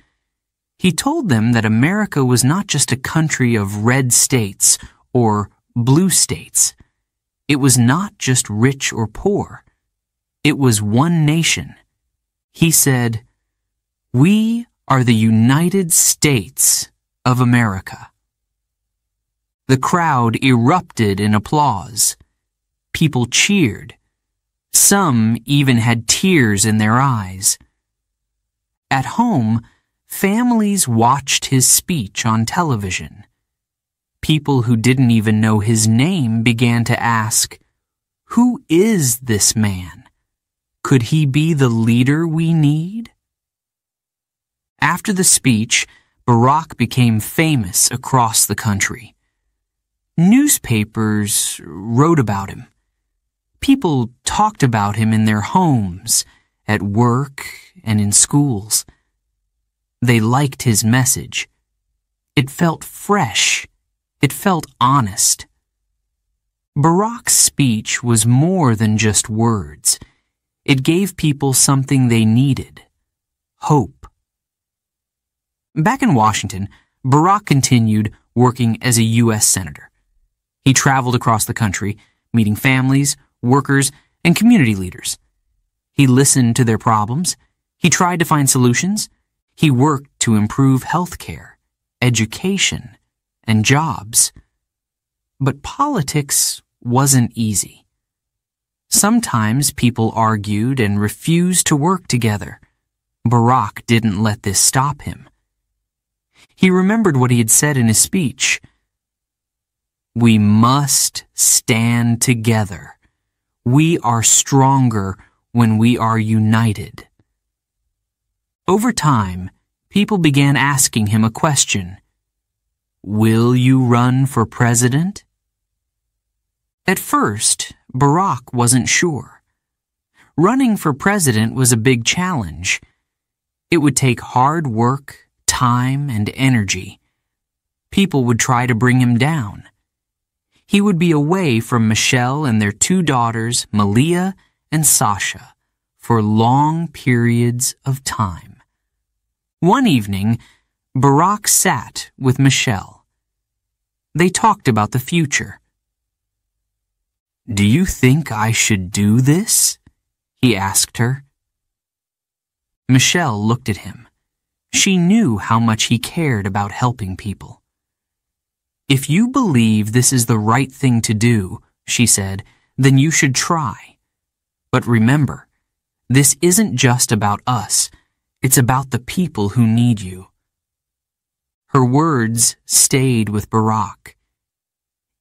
He told them that America was not just a country of red states or blue states. It was not just rich or poor. It was one nation. He said, "We are the United States of America." The crowd erupted in applause. People cheered. Some even had tears in their eyes. At home, families watched his speech on television. People who didn't even know his name began to ask, "Who is this man? Could he be the leader we need?" After the speech, Barack became famous across the country. Newspapers wrote about him. People talked about him in their homes, at work, and in schools. They liked his message. It felt fresh. It felt honest. Barack's speech was more than just words. It gave people something they needed: hope. Back in Washington, Barack continued working as a U.S. Senator. He traveled across the country, meeting families, workers, and community leaders. He listened to their problems. He tried to find solutions. He worked to improve health care, education, and jobs. But politics wasn't easy. Sometimes people argued and refused to work together. Barack didn't let this stop him. He remembered what he had said in his speech. "We must stand together. We are stronger when we are united." Over time, people began asking him a question. "Will you run for president?" At first, Barack wasn't sure. Running for president was a big challenge. It would take hard work, time, and energy. People would try to bring him down. He would be away from Michelle and their two daughters, Malia and Sasha, for long periods of time. One evening, Barack sat with Michelle. They talked about the future. "Do you think I should do this?" he asked her. Michelle looked at him. She knew how much he cared about helping people. "If you believe this is the right thing to do," she said, "then you should try. But remember, this isn't just about us. It's about the people who need you." Her words stayed with Barack.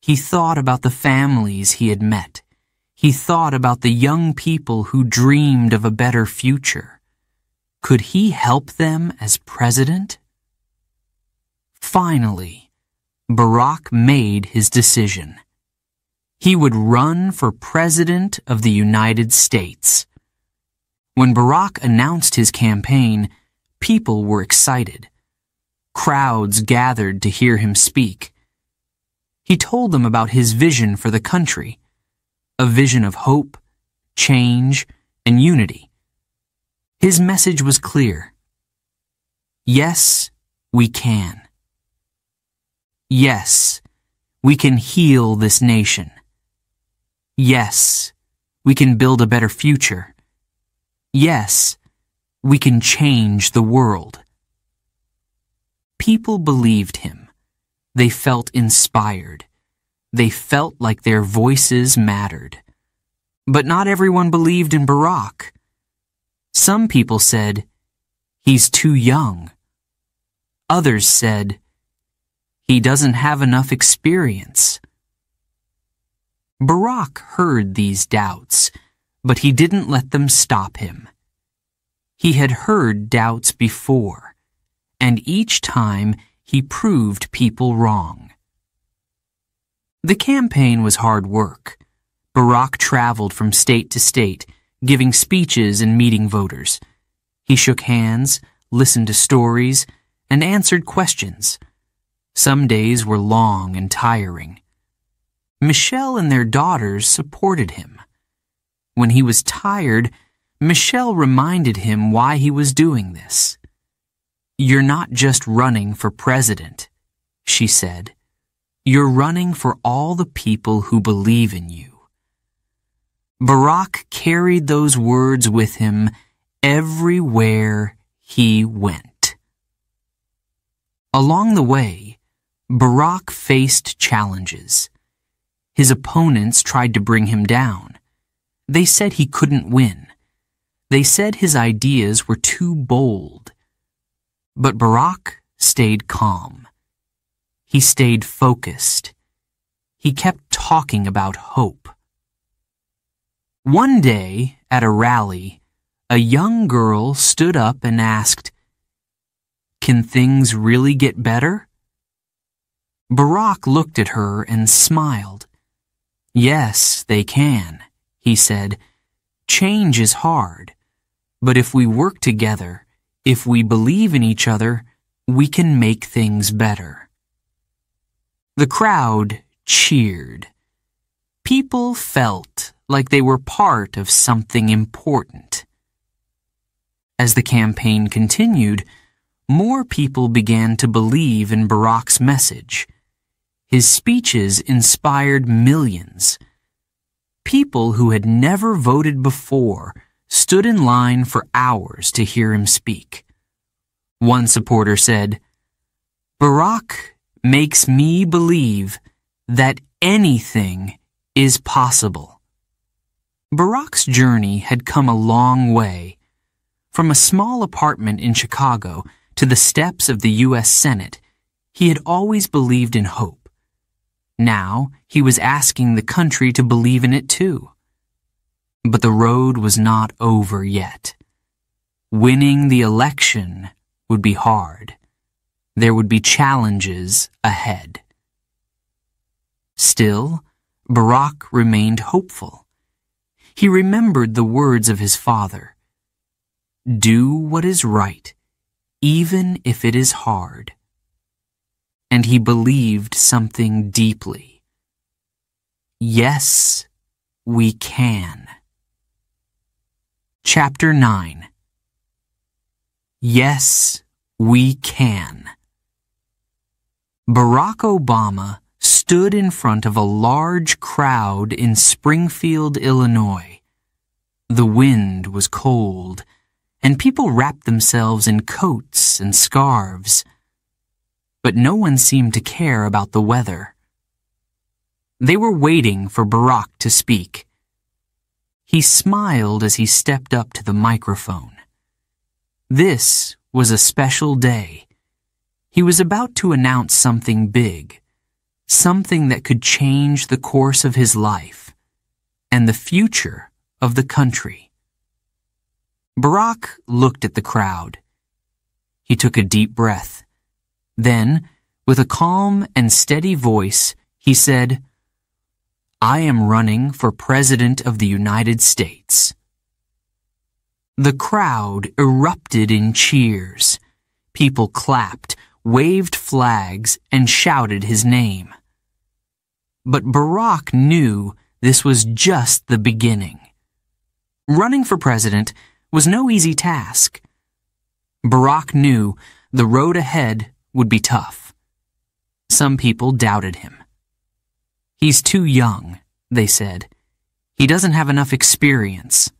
He thought about the families he had met. He thought about the young people who dreamed of a better future. Could he help them as president? Finally, Barack made his decision. He would run for President of the United States. When Barack announced his campaign, people were excited. Crowds gathered to hear him speak. He told them about his vision for the country, a vision of hope, change, and unity. His message was clear. Yes, we can. Yes, we can heal this nation. Yes, we can build a better future. Yes, we can change the world. People believed him. They felt inspired. They felt like their voices mattered. But not everyone believed in Barack. Some people said, "He's too young." Others said, "He doesn't have enough experience." Barack heard these doubts, but he didn't let them stop him. He had heard doubts before, and each time he proved people wrong. The campaign was hard work. Barack traveled from state to state, giving speeches and meeting voters. He shook hands, listened to stories, and answered questions. Some days were long and tiring. Michelle and their daughters supported him. When he was tired, Michelle reminded him why he was doing this. "You're not just running for president," she said. "You're running for all the people who believe in you." Barack carried those words with him everywhere he went. Along the way, Barack faced challenges. His opponents tried to bring him down. They said he couldn't win. They said his ideas were too bold. But Barack stayed calm. He stayed focused. He kept talking about hope. One day, at a rally, a young girl stood up and asked, "Can things really get better?" Barack looked at her and smiled. "Yes, they can," he said. "Change is hard, but if we work together, if we believe in each other, we can make things better." The crowd cheered. People felt like they were part of something important. As the campaign continued, more people began to believe in Barack's message. His speeches inspired millions. People who had never voted before stood in line for hours to hear him speak. One supporter said, "Barack makes me believe that anything is possible." Barack's journey had come a long way. From a small apartment in Chicago to the steps of the U.S. Senate, he had always believed in hope. Now he was asking the country to believe in it too. But the road was not over yet. Winning the election would be hard. There would be challenges ahead. Still, Barack remained hopeful. He remembered the words of his father. "Do what is right, even if it is hard." And he believed something deeply. Yes, we can. Chapter 9. Yes, we can. Barack Obama stood in front of a large crowd in Springfield, Illinois. The wind was cold, and people wrapped themselves in coats and scarves. But no one seemed to care about the weather. They were waiting for Barack to speak. He smiled as he stepped up to the microphone. This was a special day. He was about to announce something big, something that could change the course of his life and the future of the country. Barack looked at the crowd. He took a deep breath. Then, with a calm and steady voice, he said, "I am running for President of the United States." The crowd erupted in cheers. People clapped, waved flags, and shouted his name. But Barack knew this was just the beginning. Running for president was no easy task. Barack knew the road ahead would be tough. Some people doubted him. He's too young, they said. He doesn't have enough experience.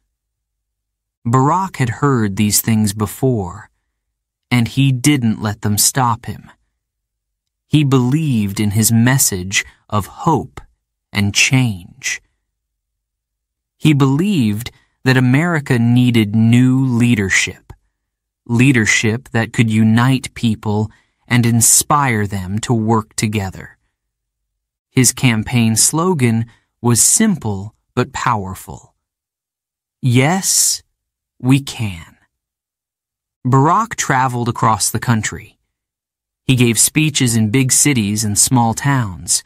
Barack had heard these things before, and he didn't let them stop him. He believed in his message of hope and change. He believed that America needed new leadership, leadership that could unite people and inspire them to work together. His campaign slogan was simple but powerful. Yes, we can. Barack traveled across the country. He gave speeches in big cities and small towns.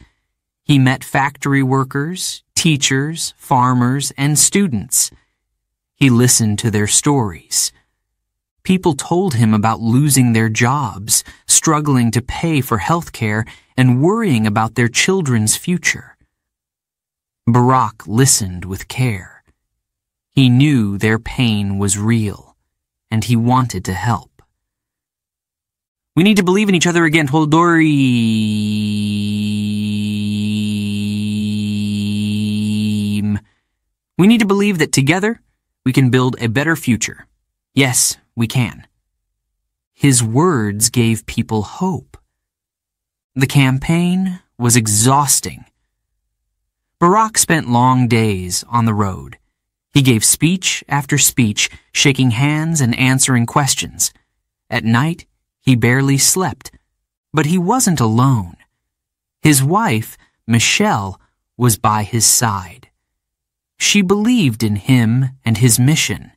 He met factory workers, teachers, farmers, and students. He listened to their stories. People told him about losing their jobs, struggling to pay for health care, and worrying about their children's future. Barack listened with care. He knew their pain was real, and he wanted to help. We need to believe in each other again, Toldori. We need to believe that together we can build a better future. Yes, we can. His words gave people hope. The campaign was exhausting. Barack spent long days on the road. He gave speech after speech, shaking hands and answering questions. At night, he barely slept. But he wasn't alone. His wife, Michelle, was by his side. She believed in him and his mission.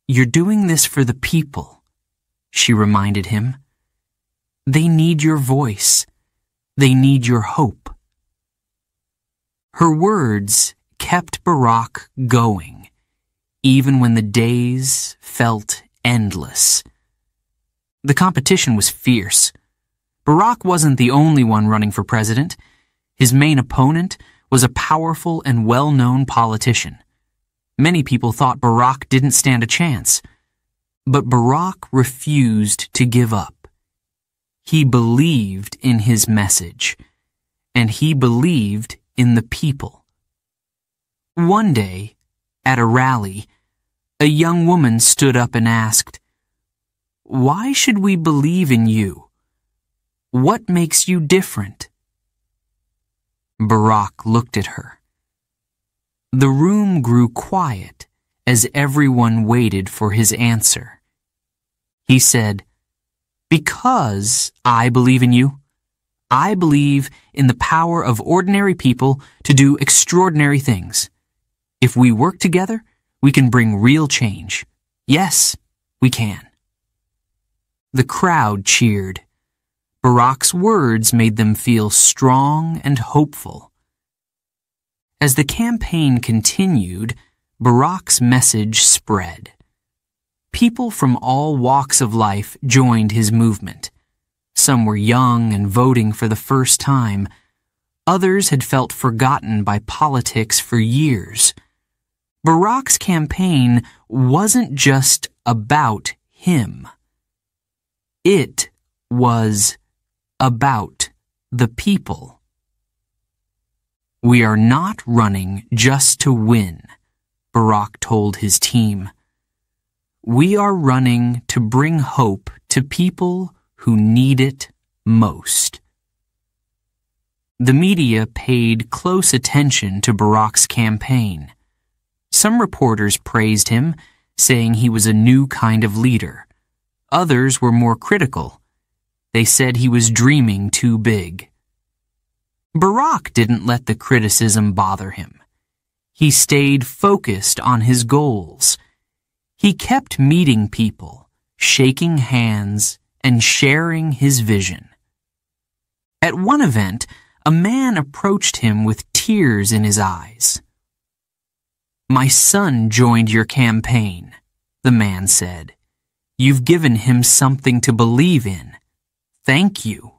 "You're doing this for the people," she reminded him. "They need your voice. They need your hope." Her words kept Barack going, even when the days felt endless. The competition was fierce. Barack wasn't the only one running for president. His main opponent was a powerful and well-known politician. Many people thought Barack didn't stand a chance. But Barack refused to give up. He believed in his message, and he believed in the people. One day, at a rally, a young woman stood up and asked, "Why should we believe in you? What makes you different?" Barack looked at her. The room grew quiet as everyone waited for his answer. He said, "Because I believe in you. I believe in the power of ordinary people to do extraordinary things. If we work together, we can bring real change. Yes, we can." The crowd cheered. Barack's words made them feel strong and hopeful. As the campaign continued, Barack's message spread. People from all walks of life joined his movement. Some were young and voting for the first time. Others had felt forgotten by politics for years. Barack's campaign wasn't just about him. It was about the people. "We are not running just to win," Barack told his team. "We are running to bring hope to people who need it most." The media paid close attention to Barack's campaign. Some reporters praised him, saying he was a new kind of leader. Others were more critical. They said he was dreaming too big. Barack didn't let the criticism bother him. He stayed focused on his goals. He kept meeting people, shaking hands, and sharing his vision. At one event, a man approached him with tears in his eyes. "My son joined your campaign," the man said. "You've given him something to believe in. Thank you."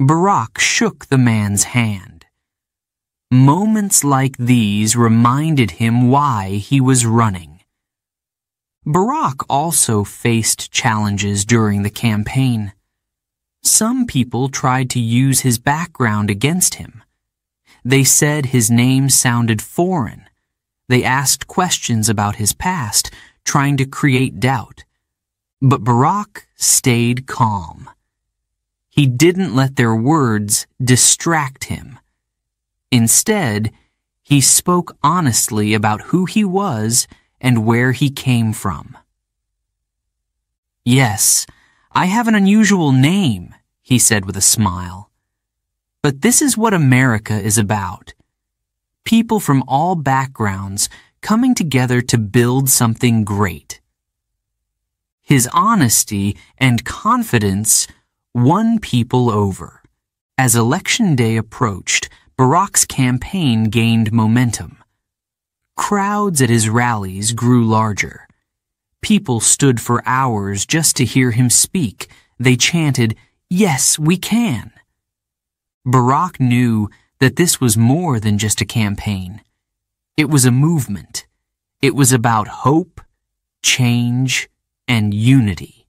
Barack shook the man's hand. Moments like these reminded him why he was running. Barack also faced challenges during the campaign. Some people tried to use his background against him. They said his name sounded foreign. They asked questions about his past, trying to create doubt. But Barack stayed calm. He didn't let their words distract him. Instead, he spoke honestly about who he was and where he came from. "Yes, I have an unusual name," he said with a smile. "But this is what America is about. People from all backgrounds coming together to build something great." His honesty and confidence won people over. As Election Day approached, Barack's campaign gained momentum. Crowds at his rallies grew larger. People stood for hours just to hear him speak. They chanted, "Yes, we can." Barack knew that this was more than just a campaign. It was a movement. It was about hope, change, and unity.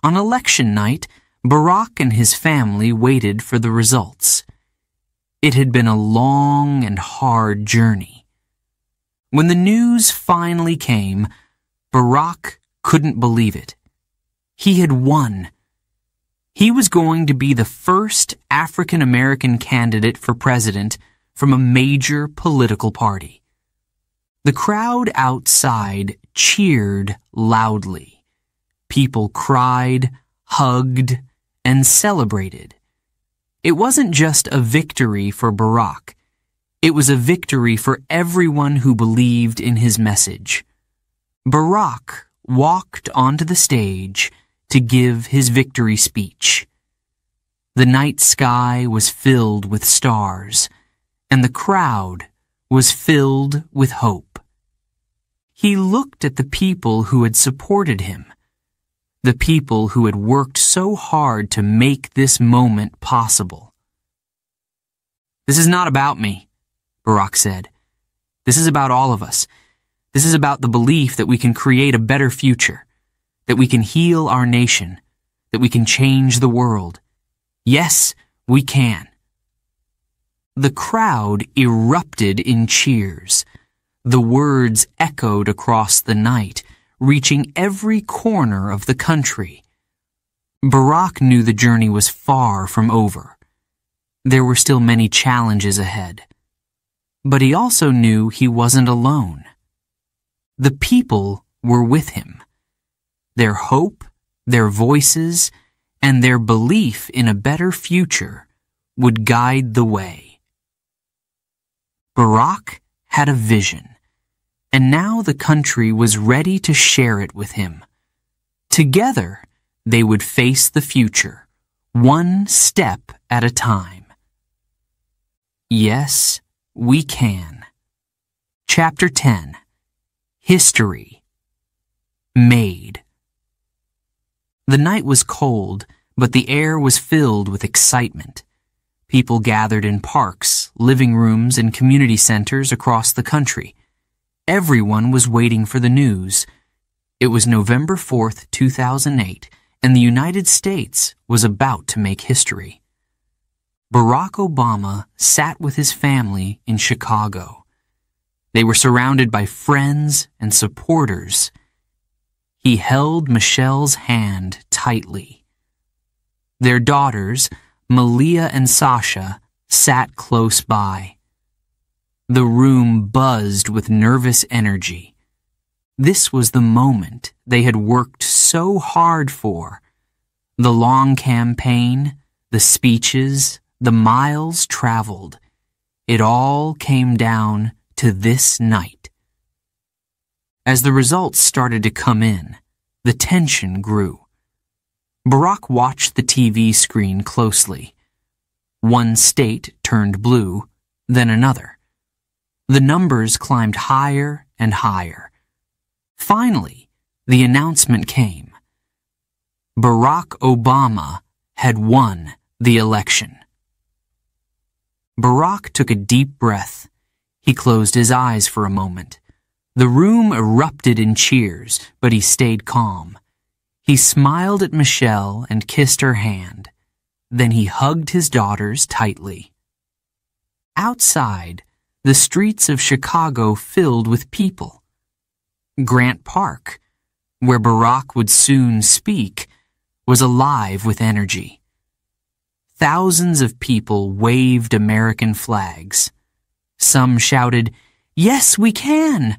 On election night, Barack and his family waited for the results. It had been a long and hard journey. When the news finally came, Barack couldn't believe it. He had won. He was going to be the first African-American candidate for president from a major political party. The crowd outside cheered loudly. People cried, hugged, and celebrated. It wasn't just a victory for Barack. It was a victory for everyone who believed in his message. Barack walked onto the stage to give his victory speech. The night sky was filled with stars, and the crowd was filled with hope. He looked at the people who had supported him, the people who had worked so hard to make this moment possible. "This is not about me," Barack said. "This is about all of us. This is about the belief that we can create a better future, that we can heal our nation, that we can change the world. Yes, we can." The crowd erupted in cheers. The words echoed across the night, reaching every corner of the country. Barack knew the journey was far from over. There were still many challenges ahead. But he also knew he wasn't alone. The people were with him. Their hope, their voices, and their belief in a better future would guide the way. Barack had a vision, and now the country was ready to share it with him. Together, they would face the future, one step at a time. Yes, we can. Chapter 10. History. Made. The night was cold, but the air was filled with excitement. People gathered in parks, living rooms, and community centers across the country. Everyone was waiting for the news. It was November 4th, 2008, and the United States was about to make history. Barack Obama sat with his family in Chicago. They were surrounded by friends and supporters. He held Michelle's hand tightly. Their daughters, Malia and Sasha, sat close by. The room buzzed with nervous energy. This was the moment they had worked so hard for. The long campaign, the speeches, the miles traveled. It all came down to this night. As the results started to come in, the tension grew. Barack watched the TV screen closely. One state turned blue, then another. The numbers climbed higher and higher. Finally, the announcement came. Barack Obama had won the election. Barack took a deep breath. He closed his eyes for a moment. The room erupted in cheers, but he stayed calm. He smiled at Michelle and kissed her hand. Then he hugged his daughters tightly. Outside, the streets of Chicago filled with people. Grant Park, where Barack would soon speak, was alive with energy. Thousands of people waved American flags. Some shouted, "Yes, we can!"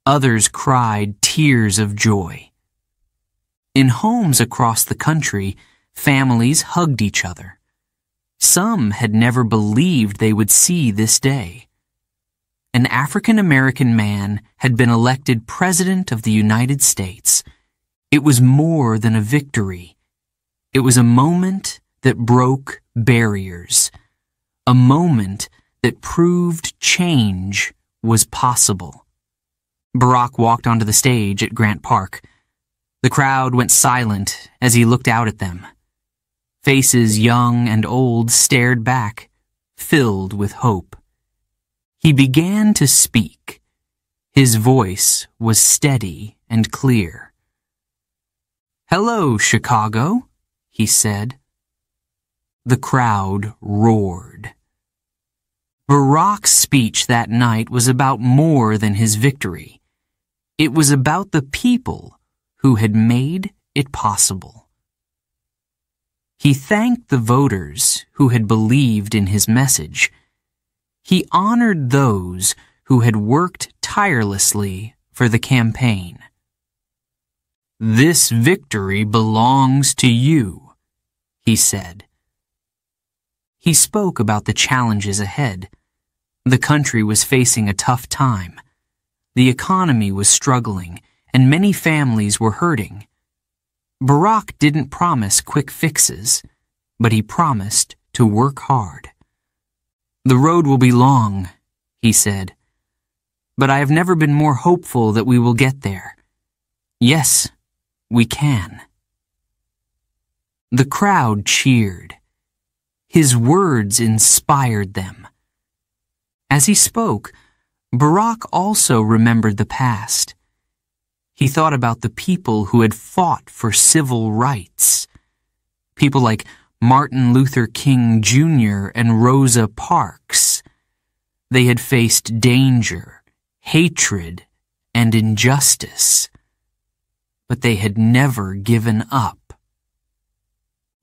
Others cried tears of joy. In homes across the country, families hugged each other. Some had never believed they would see this day. An African-American man had been elected President of the United States. It was more than a victory. It was a moment that broke barriers. A moment that proved change was possible. Barack walked onto the stage at Grant Park. The crowd went silent as he looked out at them. Faces young and old stared back, filled with hope. He began to speak. His voice was steady and clear. "Hello, Chicago," he said. The crowd roared. Barack's speech that night was about more than his victory. It was about the people who had made it possible. He thanked the voters who had believed in his message. He honored those who had worked tirelessly for the campaign. "This victory belongs to you," he said. He spoke about the challenges ahead. The country was facing a tough time. The economy was struggling, and many families were hurting. Barack didn't promise quick fixes, but he promised to work hard. "The road will be long," he said, "but I have never been more hopeful that we will get there. Yes, we can." The crowd cheered. His words inspired them. As he spoke, Barack also remembered the past. He thought about the people who had fought for civil rights. People like Martin Luther King Jr. and Rosa Parks. They had faced danger, hatred, and injustice. But they had never given up.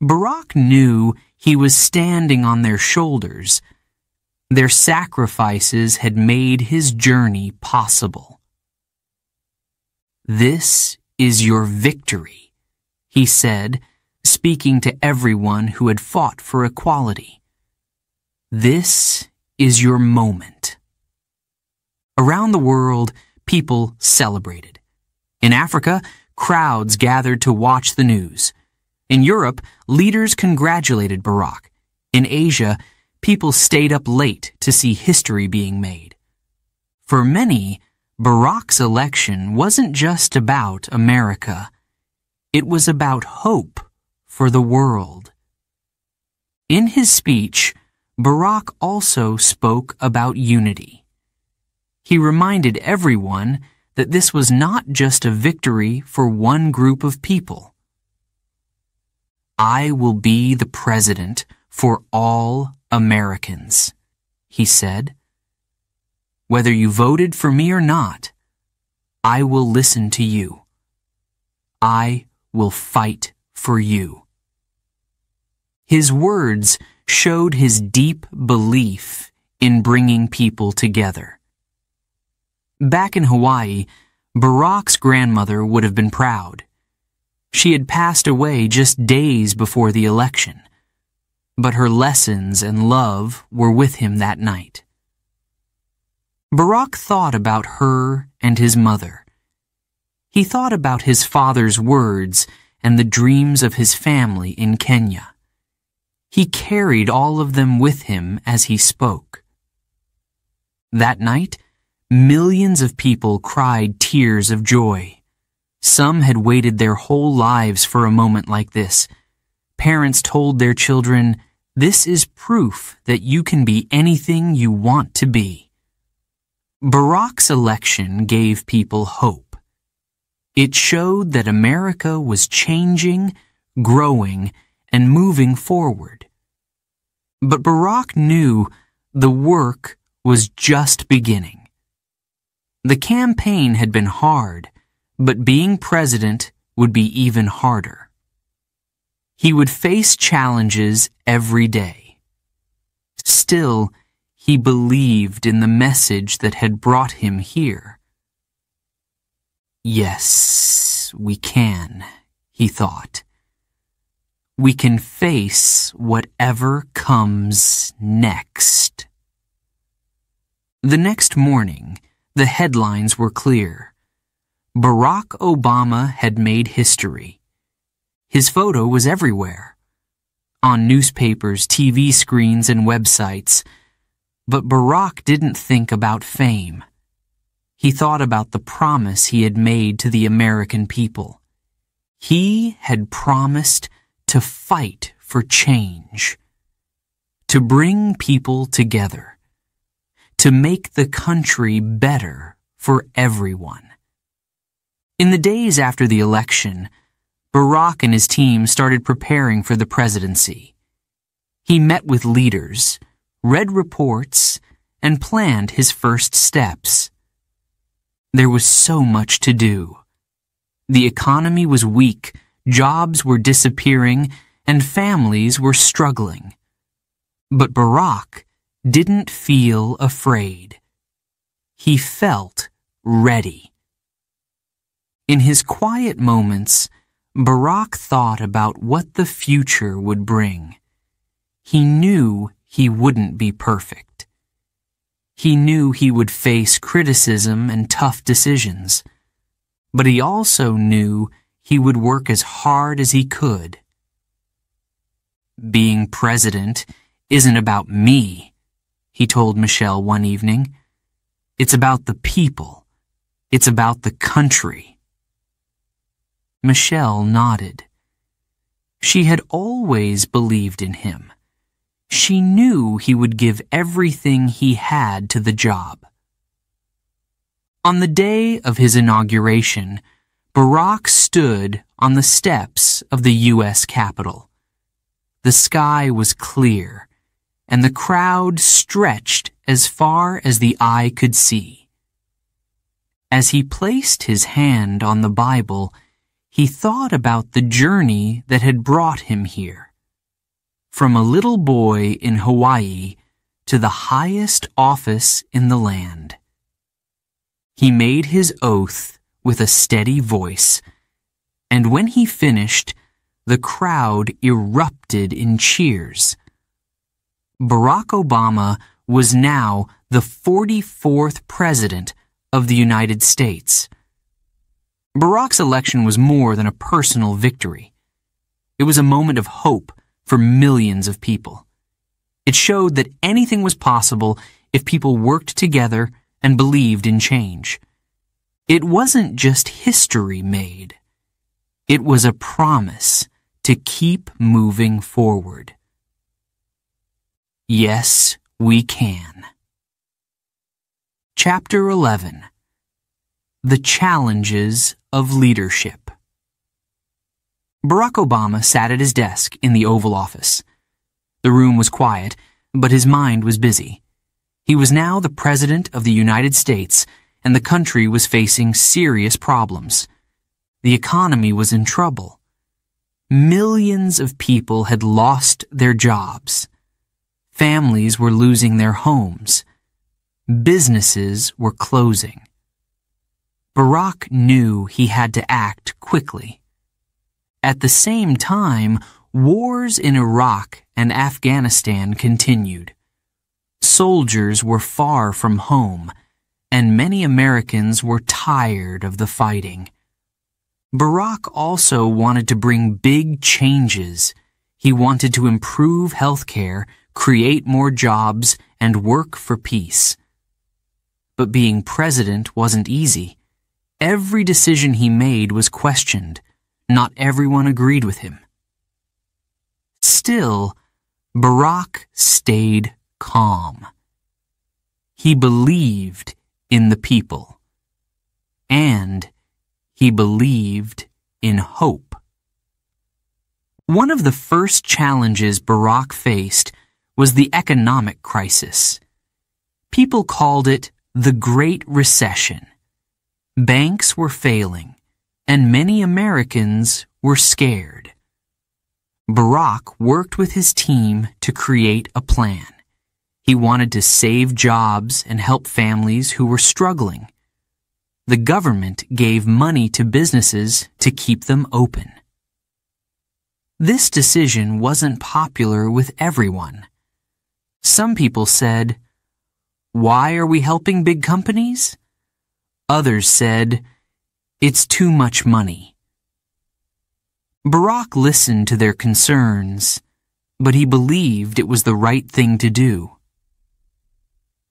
Barack knew he was standing on their shoulders. Their sacrifices had made his journey possible. "This is your victory," he said, speaking to everyone who had fought for equality. "This is your moment." Around the world, people celebrated. In Africa, crowds gathered to watch the news. In Europe, leaders congratulated Barack. In Asia, people stayed up late to see history being made. For many, Barack's election wasn't just about America. It was about hope for the world. In his speech, Barack also spoke about unity. He reminded everyone that this was not just a victory for one group of people. "I will be the president for all Americans," he said. "Whether you voted for me or not, I will listen to you. I will fight for you." His words showed his deep belief in bringing people together. Back in Hawaii, Barack's grandmother would have been proud. She had passed away just days before the election, but her lessons and love were with him that night. Barack thought about her and his mother. He thought about his father's words and the dreams of his family in Kenya. He carried all of them with him as he spoke. That night, millions of people cried tears of joy. Some had waited their whole lives for a moment like this. Parents told their children, This is proof that you can be anything you want to be. Barack's election gave people hope. It showed that America was changing, growing, and moving forward. But Barack knew the work was just beginning. The campaign had been hard, but being president would be even harder. He would face challenges every day. Still, he believed in the message that had brought him here. Yes, we can, he thought. We can face whatever comes next. The next morning, the headlines were clear. Barack Obama had made history. His photo was everywhere, on newspapers, TV screens, and websites. But Barack didn't think about fame. He thought about the promise he had made to the American people. He had promised to fight for change, to bring people together, to make the country better for everyone. In the days after the election, Barack and his team started preparing for the presidency. He met with leaders, read reports, and planned his first steps. There was so much to do. The economy was weak, jobs were disappearing, and families were struggling. But Barack didn't feel afraid. He felt ready. In his quiet moments, Barack thought about what the future would bring. He knew he wouldn't be perfect. He knew he would face criticism and tough decisions. But he also knew he would work as hard as he could. Being president isn't about me, he told Michelle one evening. It's about the people. It's about the country. Michelle nodded. She had always believed in him. She knew he would give everything he had to the job. On the day of his inauguration, Barack stood on the steps of the U.S. Capitol. The sky was clear, and the crowd stretched as far as the eye could see. As he placed his hand on the Bible, he thought about the journey that had brought him here. From a little boy in Hawaii to the highest office in the land. He made his oath with a steady voice, and when he finished, the crowd erupted in cheers. Barack Obama was now the 44th President of the United States. Barack's election was more than a personal victory. It was a moment of hope for millions of people. It showed that anything was possible if people worked together and believed in change. It wasn't just history made. It was a promise to keep moving forward. Yes, we can. Chapter 11. The Challenges of Leadership. Barack Obama sat at his desk in the Oval Office. The room was quiet, but his mind was busy. He was now the President of the United States, and the country was facing serious problems. The economy was in trouble. Millions of people had lost their jobs. Families were losing their homes. Businesses were closing. Barack knew he had to act quickly. At the same time, wars in Iraq and Afghanistan continued. Soldiers were far from home, and many Americans were tired of the fighting. Barack also wanted to bring big changes. He wanted to improve healthcare, create more jobs, and work for peace. But being president wasn't easy. Every decision he made was questioned. Not everyone agreed with him. Still, Barack stayed calm. He believed in the people. And he believed in hope. One of the first challenges Barack faced was the economic crisis. People called it the Great Recession. Banks were failing, and many Americans were scared. Barack worked with his team to create a plan. He wanted to save jobs and help families who were struggling. The government gave money to businesses to keep them open. This decision wasn't popular with everyone. Some people said, "Why are we helping big companies?" Others said, "It's too much money." Barack listened to their concerns, but he believed it was the right thing to do.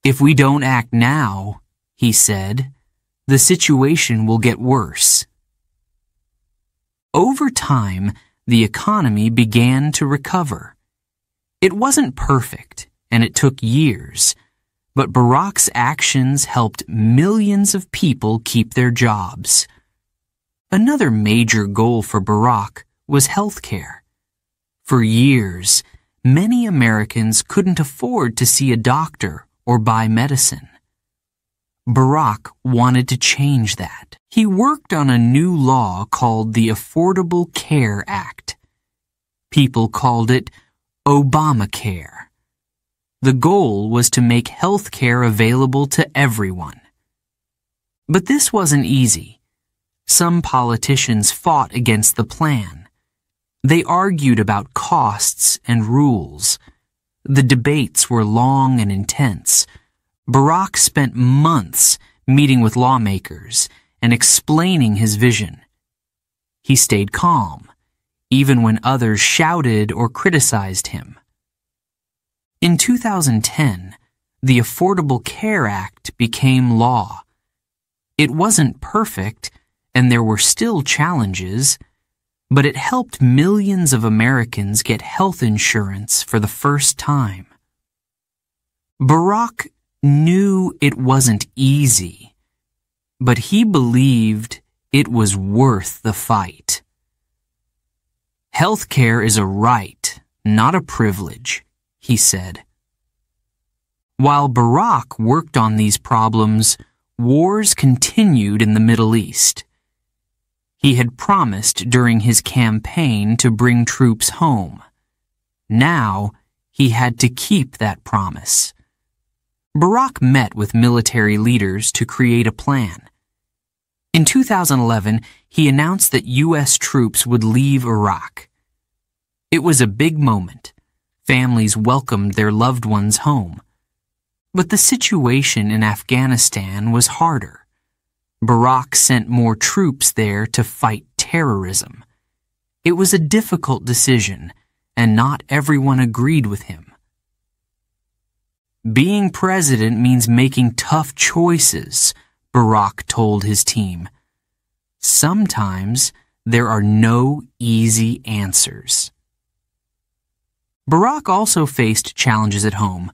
"If we don't act now," he said, "the situation will get worse." Over time, the economy began to recover. It wasn't perfect, and it took years, but Barack's actions helped millions of people keep their jobs. Another major goal for Barack was health care. For years, many Americans couldn't afford to see a doctor or buy medicine. Barack wanted to change that. He worked on a new law called the Affordable Care Act. People called it Obamacare. The goal was to make health care available to everyone. But this wasn't easy. Some politicians fought against the plan. They argued about costs and rules. The debates were long and intense. Barack spent months meeting with lawmakers and explaining his vision. He stayed calm, even when others shouted or criticized him. In 2010, the Affordable Care Act became law. It wasn't perfect, and there were still challenges, but it helped millions of Americans get health insurance for the first time. Barack knew it wasn't easy, but he believed it was worth the fight. "Healthcare is a right, not a privilege," he said. While Barack worked on these problems, wars continued in the Middle East. He had promised during his campaign to bring troops home. Now, he had to keep that promise. Barack met with military leaders to create a plan. In 2011, he announced that U.S. troops would leave Iraq. It was a big moment. Families welcomed their loved ones home. But the situation in Afghanistan was harder. Barack sent more troops there to fight terrorism. It was a difficult decision, and not everyone agreed with him. "Being president means making tough choices," Barack told his team. "Sometimes there are no easy answers." Barack also faced challenges at home.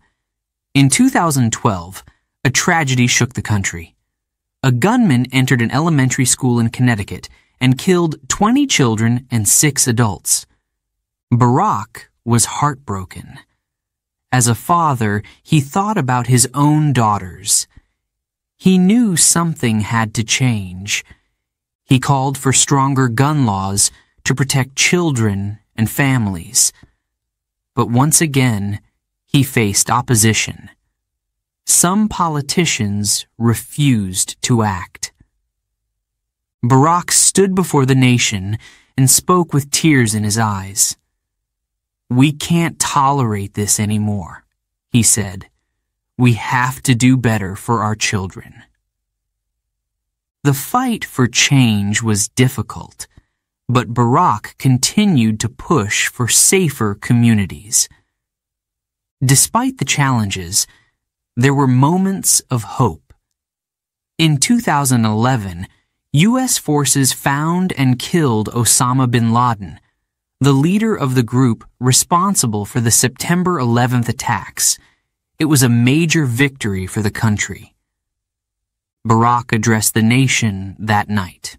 In 2012, a tragedy shook the country. A gunman entered an elementary school in Connecticut and killed 20 children and 6 adults. Barack was heartbroken. As a father, he thought about his own daughters. He knew something had to change. He called for stronger gun laws to protect children and families. But once again, he faced opposition. Some politicians refused to act. Barack stood before the nation and spoke with tears in his eyes. "We can't tolerate this anymore," he said. "We have to do better for our children." The fight for change was difficult, but Barack continued to push for safer communities. Despite the challenges, there were moments of hope. In 2011, U.S. forces found and killed Osama bin Laden, the leader of the group responsible for the September 11th attacks. It was a major victory for the country. Barack addressed the nation that night.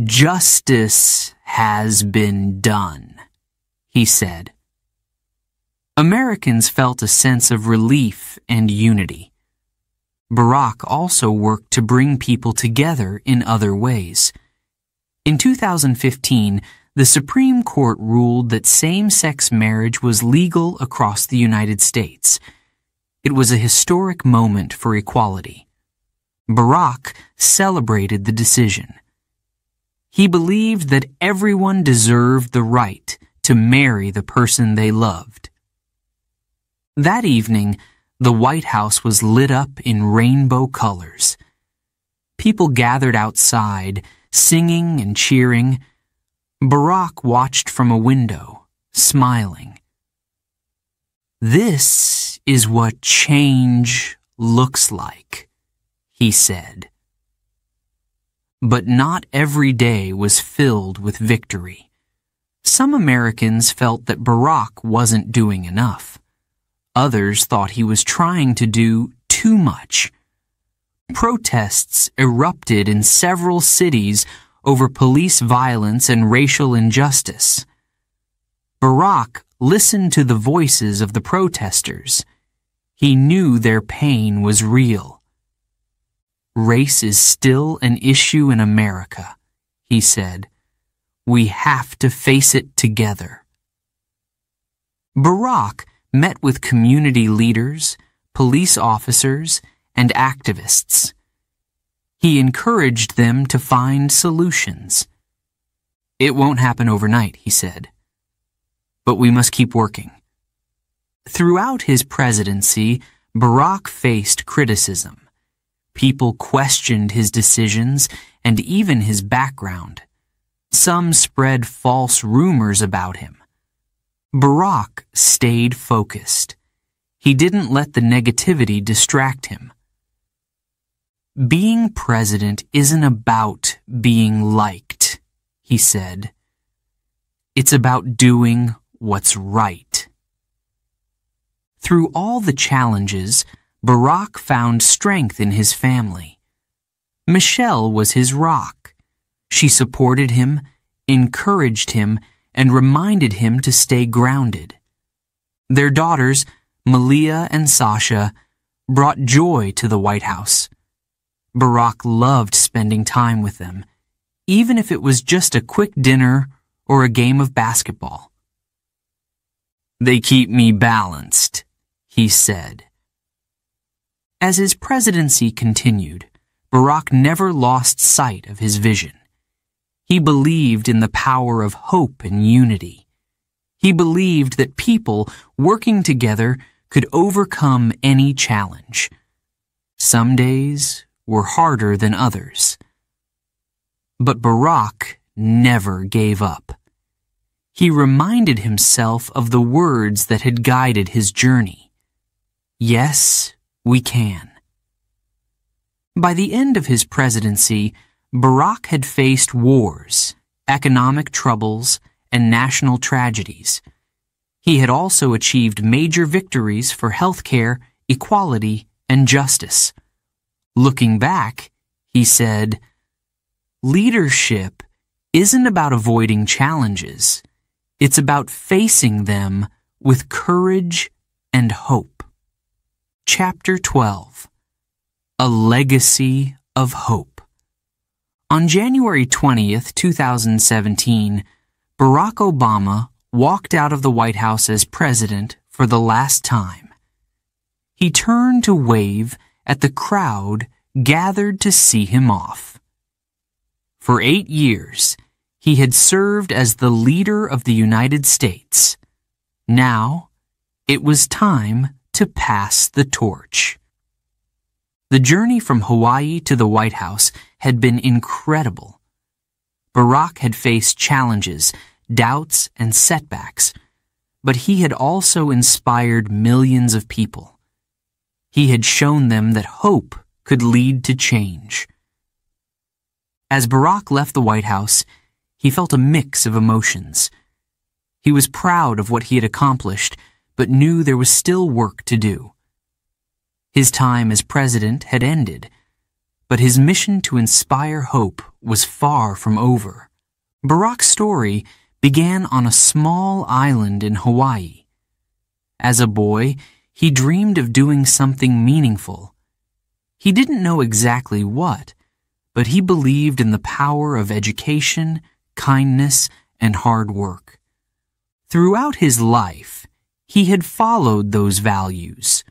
"Justice has been done," he said. Americans felt a sense of relief and unity. Barack also worked to bring people together in other ways. In 2015, the Supreme Court ruled that same-sex marriage was legal across the United States. It was a historic moment for equality. Barack celebrated the decision. He believed that everyone deserved the right to marry the person they loved. That evening, the White House was lit up in rainbow colors. People gathered outside, singing and cheering. Barack watched from a window, smiling. "This is what change looks like," he said. But not every day was filled with victory. Some Americans felt that Barack wasn't doing enough. Others thought he was trying to do too much. Protests erupted in several cities over police violence and racial injustice. Barack listened to the voices of the protesters. He knew their pain was real. "Race is still an issue in America," he said. "We have to face it together." Barack met with community leaders, police officers, and activists. He encouraged them to find solutions. "It won't happen overnight," he said, "but we must keep working." Throughout his presidency, Barack faced criticism. People questioned his decisions and even his background. Some spread false rumors about him. Barack stayed focused. He didn't let the negativity distract him. "Being president isn't about being liked," he said. "It's about doing what's right." Through all the challenges, Barack found strength in his family. Michelle was his rock. She supported him, encouraged him, and reminded him to stay grounded. Their daughters, Malia and Sasha, brought joy to the White House. Barack loved spending time with them, even if it was just a quick dinner or a game of basketball. "They keep me balanced," he said. As his presidency continued, Barack never lost sight of his vision. He believed in the power of hope and unity. He believed that people working together could overcome any challenge. Some days were harder than others. But Barack never gave up. He reminded himself of the words that had guided his journey. Yes, we can. By the end of his presidency, Barack had faced wars, economic troubles, and national tragedies. He had also achieved major victories for healthcare, equality, and justice. Looking back, he said, "Leadership isn't about avoiding challenges. It's about facing them with courage and hope." Chapter 12. A Legacy of Hope. On January 20th, 2017, Barack Obama walked out of the White House as president for the last time. He turned to wave at the crowd gathered to see him off. For 8 years, he had served as the leader of the United States. Now, it was time to pass the torch. The journey from Hawaii to the White House had been incredible. Barack had faced challenges, doubts, and setbacks, but he had also inspired millions of people. He had shown them that hope could lead to change. As Barack left the White House, he felt a mix of emotions. He was proud of what he had accomplished, but knew there was still work to do. His time as president had ended, but his mission to inspire hope was far from over. Barack's story began on a small island in Hawaii. As a boy, he dreamed of doing something meaningful. He didn't know exactly what, but he believed in the power of education, kindness, and hard work. Throughout his life, he had followed those values.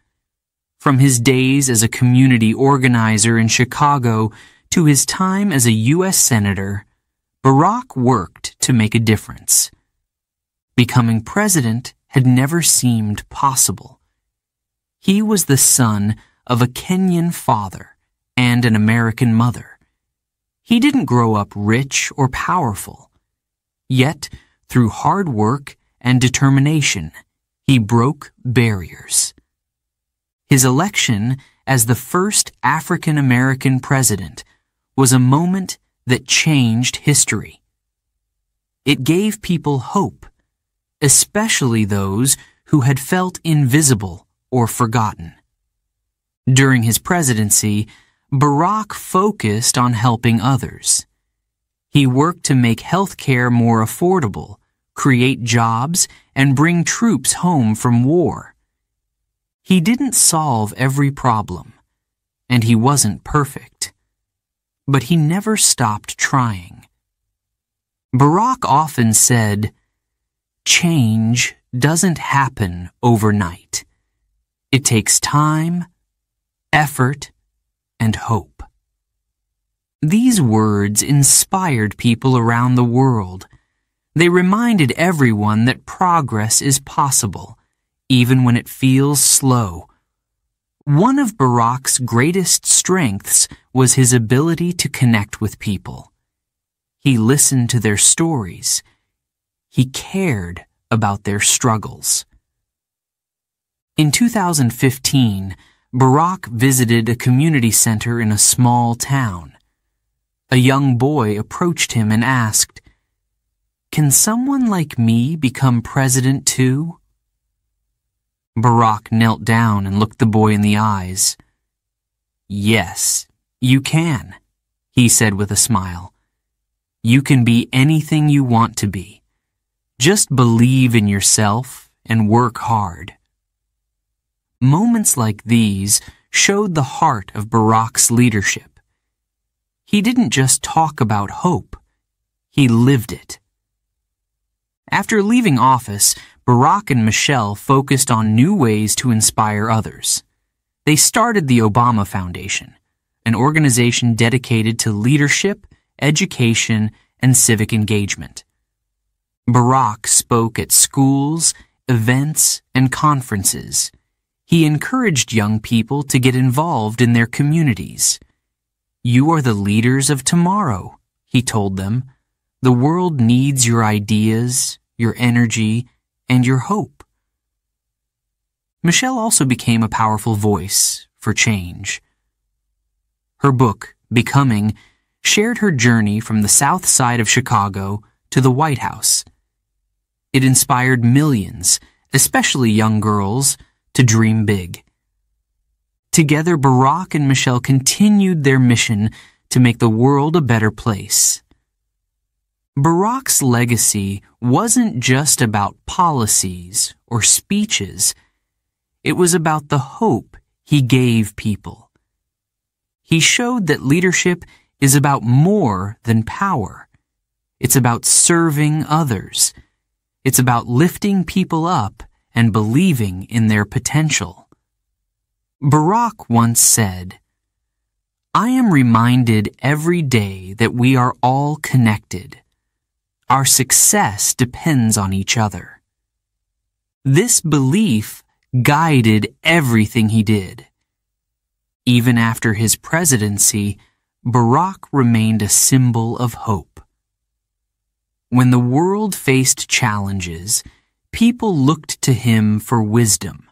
From his days as a community organizer in Chicago to his time as a U.S. Senator, Barack worked to make a difference. Becoming president had never seemed possible. He was the son of a Kenyan father and an American mother. He didn't grow up rich or powerful. Yet, through hard work and determination, he broke barriers. His election as the first African American president was a moment that changed history. It gave people hope, especially those who had felt invisible or forgotten. During his presidency, Barack focused on helping others. He worked to make health care more affordable, create jobs, and bring troops home from war. He didn't solve every problem, and he wasn't perfect. But he never stopped trying. Barack often said, "Change doesn't happen overnight. It takes time, effort, and hope." These words inspired people around the world. They reminded everyone that progress is possible, even when it feels slow. One of Barack's greatest strengths was his ability to connect with people. He listened to their stories. He cared about their struggles. In 2015, Barack visited a community center in a small town. A young boy approached him and asked, "Can someone like me become president too?" Barack knelt down and looked the boy in the eyes. "Yes, you can," he said with a smile. "You can be anything you want to be. Just believe in yourself and work hard." Moments like these showed the heart of Barack's leadership. He didn't just talk about hope, he lived it. After leaving office, Barack and Michelle focused on new ways to inspire others. They started the Obama Foundation, an organization dedicated to leadership, education, and civic engagement. Barack spoke at schools, events, and conferences. He encouraged young people to get involved in their communities. "You are the leaders of tomorrow," he told them. "The world needs your ideas, your energy, and your hope." Michelle also became a powerful voice for change. Her book, Becoming, shared her journey from the South Side of Chicago to the White House. It inspired millions, especially young girls, to dream big. Together, Barack and Michelle continued their mission to make the world a better place. Barack's legacy wasn't just about policies or speeches. It was about the hope he gave people. He showed that leadership is about more than power. It's about serving others. It's about lifting people up and believing in their potential. Barack once said, "I am reminded every day that we are all connected. Our success depends on each other." This belief guided everything he did. Even after his presidency, Barack remained a symbol of hope. When the world faced challenges, people looked to him for wisdom.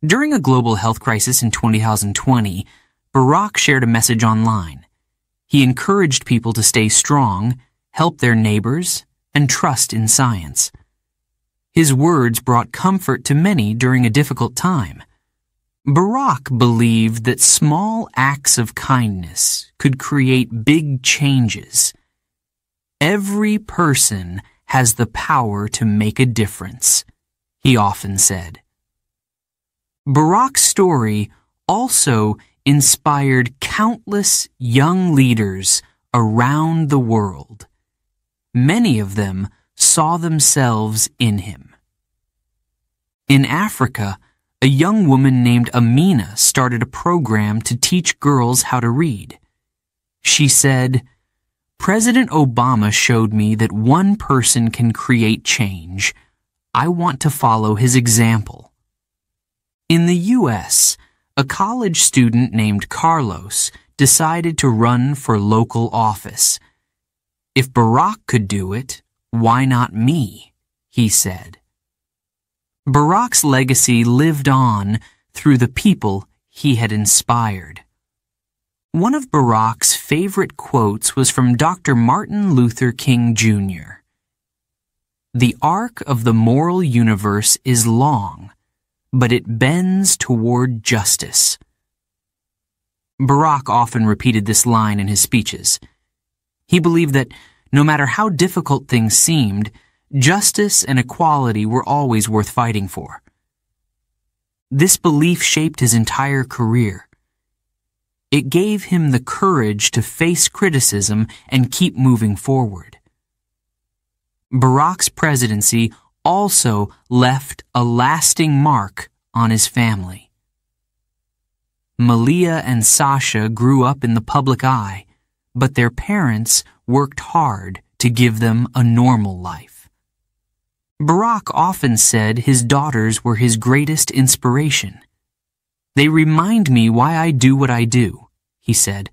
During a global health crisis in 2020, Barack shared a message online. He encouraged people to stay strong, help their neighbors, and trust in science. His words brought comfort to many during a difficult time. Barack believed that small acts of kindness could create big changes. Every person has the power to make a difference, he often said. Barack's story also inspired countless young leaders around the world. Many of them saw themselves in him. In Africa, a young woman named Amina started a program to teach girls how to read. She said, "President Obama showed me that one person can create change. I want to follow his example." In the U.S., a college student named Carlos decided to run for local office. "If Barack could do it, why not me?" he said. Barack's legacy lived on through the people he had inspired. One of Barack's favorite quotes was from Dr. Martin Luther King Jr. "The arc of the moral universe is long, but it bends toward justice." Barack often repeated this line in his speeches. He believed that no matter how difficult things seemed, justice and equality were always worth fighting for. This belief shaped his entire career. It gave him the courage to face criticism and keep moving forward. Barack's presidency also left a lasting mark on his family. Malia and Sasha grew up in the public eye, but their parents worked hard to give them a normal life. Barack often said his daughters were his greatest inspiration. "They remind me why I do what I do," he said.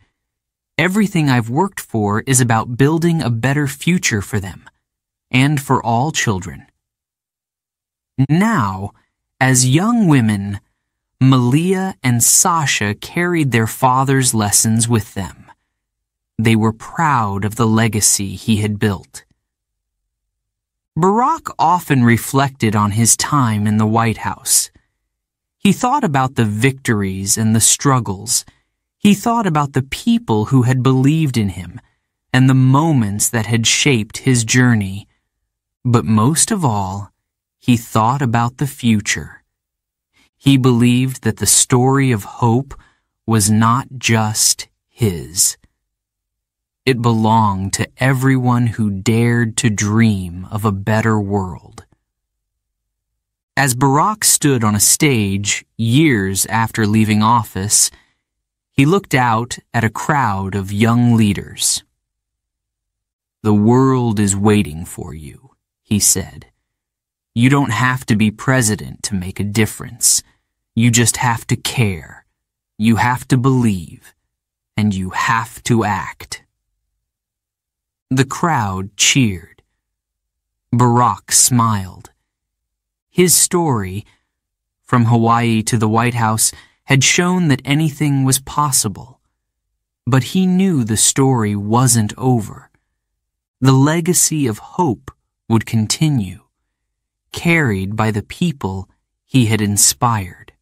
"Everything I've worked for is about building a better future for them, and for all children." Now, as young women, Malia and Sasha carried their father's lessons with them. They were proud of the legacy he had built. Barack often reflected on his time in the White House. He thought about the victories and the struggles. He thought about the people who had believed in him and the moments that had shaped his journey. But most of all, he thought about the future. He believed that the story of hope was not just his. It belonged to everyone who dared to dream of a better world. As Barack stood on a stage years after leaving office, he looked out at a crowd of young leaders. "The world is waiting for you," he said. "You don't have to be president to make a difference. You just have to care. You have to believe. And you have to act." The crowd cheered. Barack smiled. His story, from Hawaii to the White House, had shown that anything was possible. But he knew the story wasn't over. The legacy of hope would continue, carried by the people he had inspired.